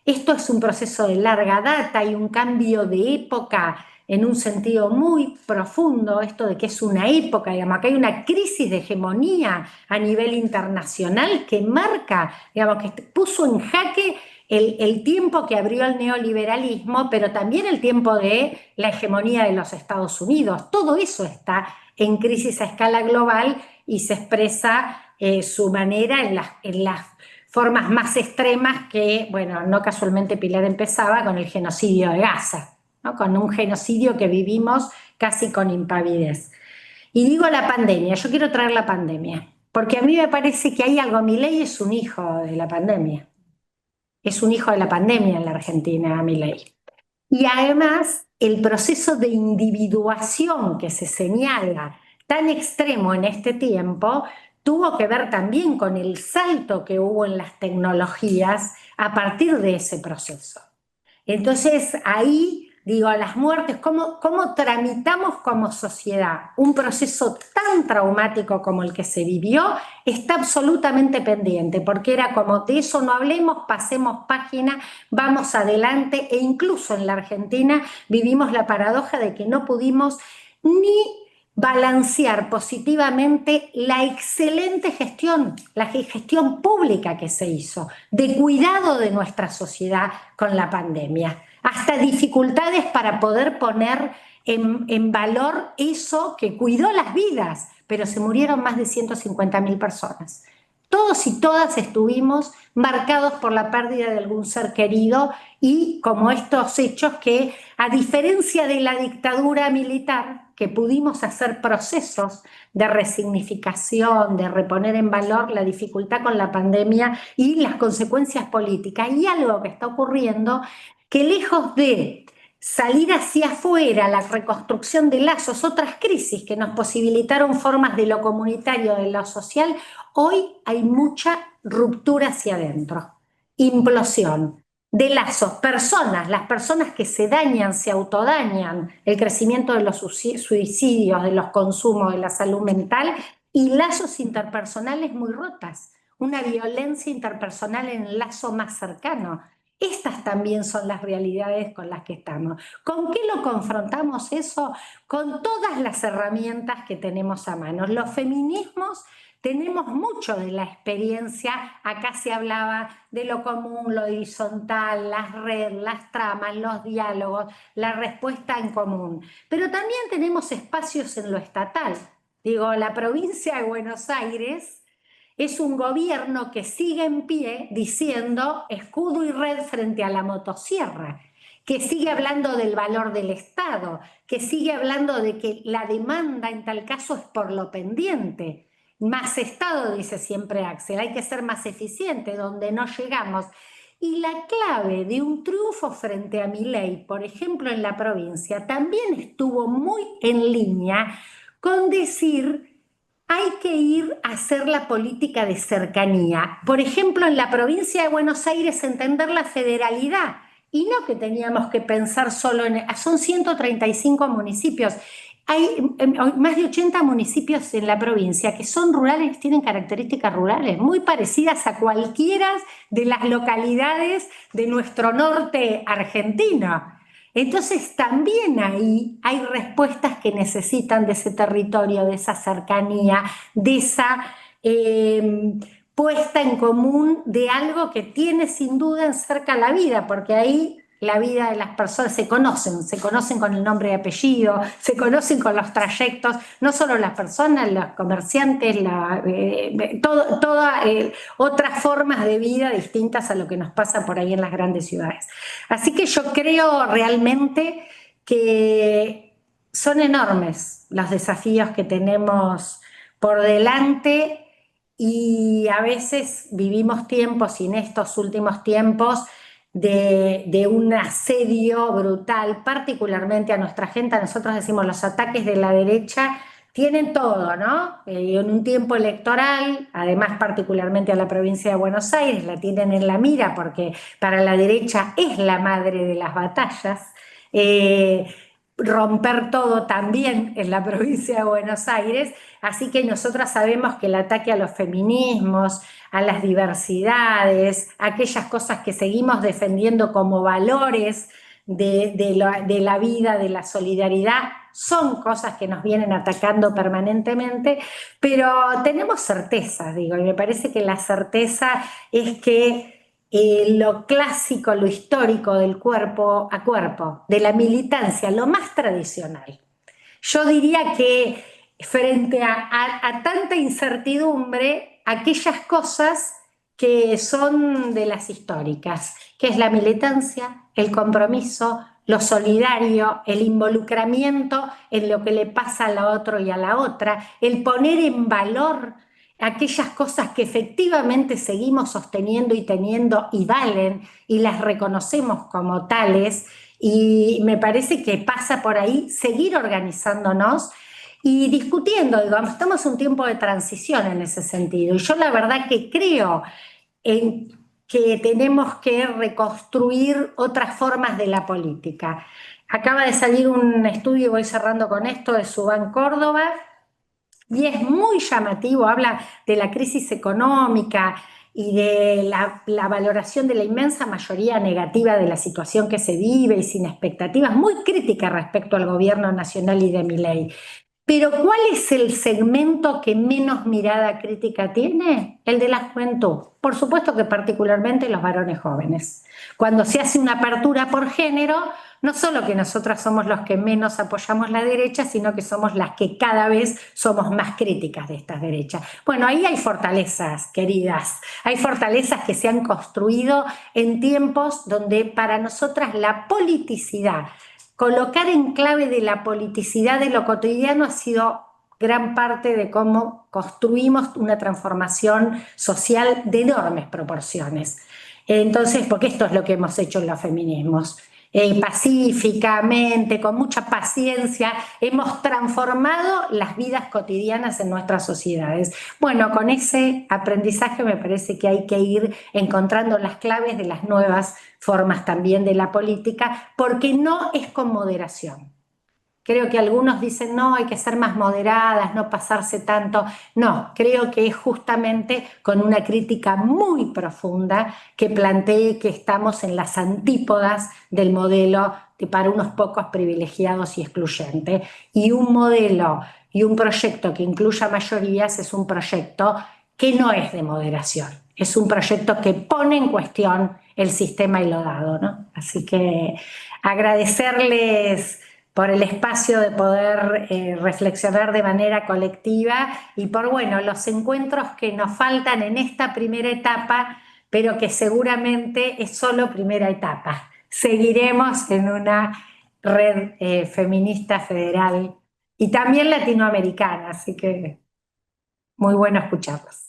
Esto es un proceso de larga data, hay un cambio de época en un sentido muy profundo, esto de que es una época, digamos, que hay una crisis de hegemonía a nivel internacional que marca, digamos, que puso en jaque el tiempo que abrió el neoliberalismo, pero también el tiempo de la hegemonía de los Estados Unidos. Todo eso está en crisis a escala global y se expresa su manera en las formas más extremas que, bueno, no casualmente Pilar empezaba con el genocidio de Gaza, ¿no? Con un genocidio que vivimos casi con impavidez. Y digo la pandemia, yo quiero traer la pandemia, porque a mí me parece que hay algo, Milei es un hijo de la pandemia, es un hijo de la pandemia en la Argentina, Milei. Y además, el proceso de individuación que se señala tan extremo en este tiempo tuvo que ver también con el salto que hubo en las tecnologías a partir de ese proceso. Entonces, ahí, digo, a las muertes, ¿cómo tramitamos como sociedad un proceso tan traumático como el que se vivió? Está absolutamente pendiente, porque era como, de eso no hablemos, pasemos página, vamos adelante, e incluso en la Argentina vivimos la paradoja de que no pudimos ni balancear positivamente la excelente gestión, la gestión pública que se hizo, de cuidado de nuestra sociedad con la pandemia, hasta dificultades para poder poner en valor eso que cuidó las vidas, pero se murieron más de 150.000 personas. Todos y todas estuvimos marcados por la pérdida de algún ser querido y como estos hechos que, a diferencia de la dictadura militar, que pudimos hacer procesos de resignificación, de reponer en valor la dificultad con la pandemia y las consecuencias políticas. Y algo que está ocurriendo, que lejos de salir hacia afuera, la reconstrucción de lazos, otras crisis que nos posibilitaron formas de lo comunitario, de lo social, hoy hay mucha ruptura hacia adentro, implosión de lazos, personas, las personas que se dañan, se autodañan, el crecimiento de los suicidios, de los consumos, de la salud mental y lazos interpersonales muy rotas, una violencia interpersonal en el lazo más cercano. Estas también son las realidades con las que estamos. ¿Con qué lo confrontamos eso? Con todas las herramientas que tenemos a mano. Los feminismos tenemos mucho de la experiencia, acá se hablaba de lo común, lo horizontal, las redes, las tramas, los diálogos, la respuesta en común. Pero también tenemos espacios en lo estatal. Digo, la provincia de Buenos Aires es un gobierno que sigue en pie diciendo escudo y red frente a la motosierra, que sigue hablando del valor del Estado, que sigue hablando de que la demanda en tal caso es por lo pendiente. Más Estado, dice siempre Axel, hay que ser más eficiente, donde no llegamos. Y la clave de un triunfo frente a Milei, por ejemplo en la provincia, también estuvo muy en línea con decir hay que ir a hacer la política de cercanía. Por ejemplo, en la provincia de Buenos Aires, entender la federalidad. Y no que teníamos que pensar solo en... Son 135 municipios. Hay más de 80 municipios en la provincia que son rurales, tienen características rurales, muy parecidas a cualquiera de las localidades de nuestro norte argentino. Entonces también ahí hay respuestas que necesitan de ese territorio, de esa cercanía, de esa puesta en común de algo que tiene sin duda en cerca la vida, porque ahí la vida de las personas se conocen con el nombre y apellido, se conocen con los trayectos, no solo las personas, los comerciantes, otras formas de vida distintas a lo que nos pasa por ahí en las grandes ciudades. Así que yo creo realmente que son enormes los desafíos que tenemos por delante y a veces vivimos tiempos, y en estos últimos tiempos, de un asedio brutal, particularmente a nuestra gente. Nosotros decimos los ataques de la derecha tienen todo, ¿no? En un tiempo electoral, además particularmente a la provincia de Buenos Aires, la tienen en la mira porque para la derecha es la madre de las batallas. Romper todo también en la provincia de Buenos Aires, así que nosotras sabemos que el ataque a los feminismos, a las diversidades, aquellas cosas que seguimos defendiendo como valores de la vida, de la solidaridad, son cosas que nos vienen atacando permanentemente, pero tenemos certeza, digo, y me parece que la certeza es que lo clásico, lo histórico del cuerpo a cuerpo, de la militancia, lo más tradicional. Yo diría que frente a tanta incertidumbre, aquellas cosas que son de las históricas, que es la militancia, el compromiso, lo solidario, el involucramiento en lo que le pasa al otro y a la otra, el poner en valor aquellas cosas que efectivamente seguimos sosteniendo y teniendo y valen y las reconocemos como tales, y me parece que pasa por ahí seguir organizándonos y discutiendo. Digamos, estamos en un tiempo de transición en ese sentido, y yo la verdad que creo en que tenemos que reconstruir otras formas de la política. Acaba de salir un estudio, voy cerrando con esto, de Subán Córdoba, y es muy llamativo, habla de la crisis económica y de la valoración de la inmensa mayoría negativa de la situación que se vive y sin expectativas, muy crítica respecto al gobierno nacional y de Milei. Pero ¿cuál es el segmento que menos mirada crítica tiene? El de la juventud. Por supuesto que particularmente los varones jóvenes. Cuando se hace una apertura por género, no solo que nosotras somos los que menos apoyamos la derecha, sino que somos las que cada vez somos más críticas de estas derechas. Bueno, ahí hay fortalezas, queridas. Hay fortalezas que se han construido en tiempos donde para nosotras la politicidad, colocar en clave de la politicidad de lo cotidiano ha sido gran parte de cómo construimos una transformación social de enormes proporciones. Entonces, porque esto es lo que hemos hecho en los feminismos. Pacíficamente, con mucha paciencia, hemos transformado las vidas cotidianas en nuestras sociedades. Bueno, con ese aprendizaje me parece que hay que ir encontrando las claves de las nuevas formas también de la política, porque no es con moderación. Creo que algunos dicen, no, hay que ser más moderadas, no pasarse tanto. No, creo que es justamente con una crítica muy profunda que plantee que estamos en las antípodas del modelo de para unos pocos privilegiados y excluyente. Y un modelo y un proyecto que incluya mayorías es un proyecto que no es de moderación. Es un proyecto que pone en cuestión el sistema y lo dado, ¿no? Así que agradecerles por el espacio de poder reflexionar de manera colectiva y por, bueno, los encuentros que nos faltan en esta primera etapa, pero que seguramente es solo primera etapa. Seguiremos en una red feminista federal y también latinoamericana, así que muy bueno escucharlos.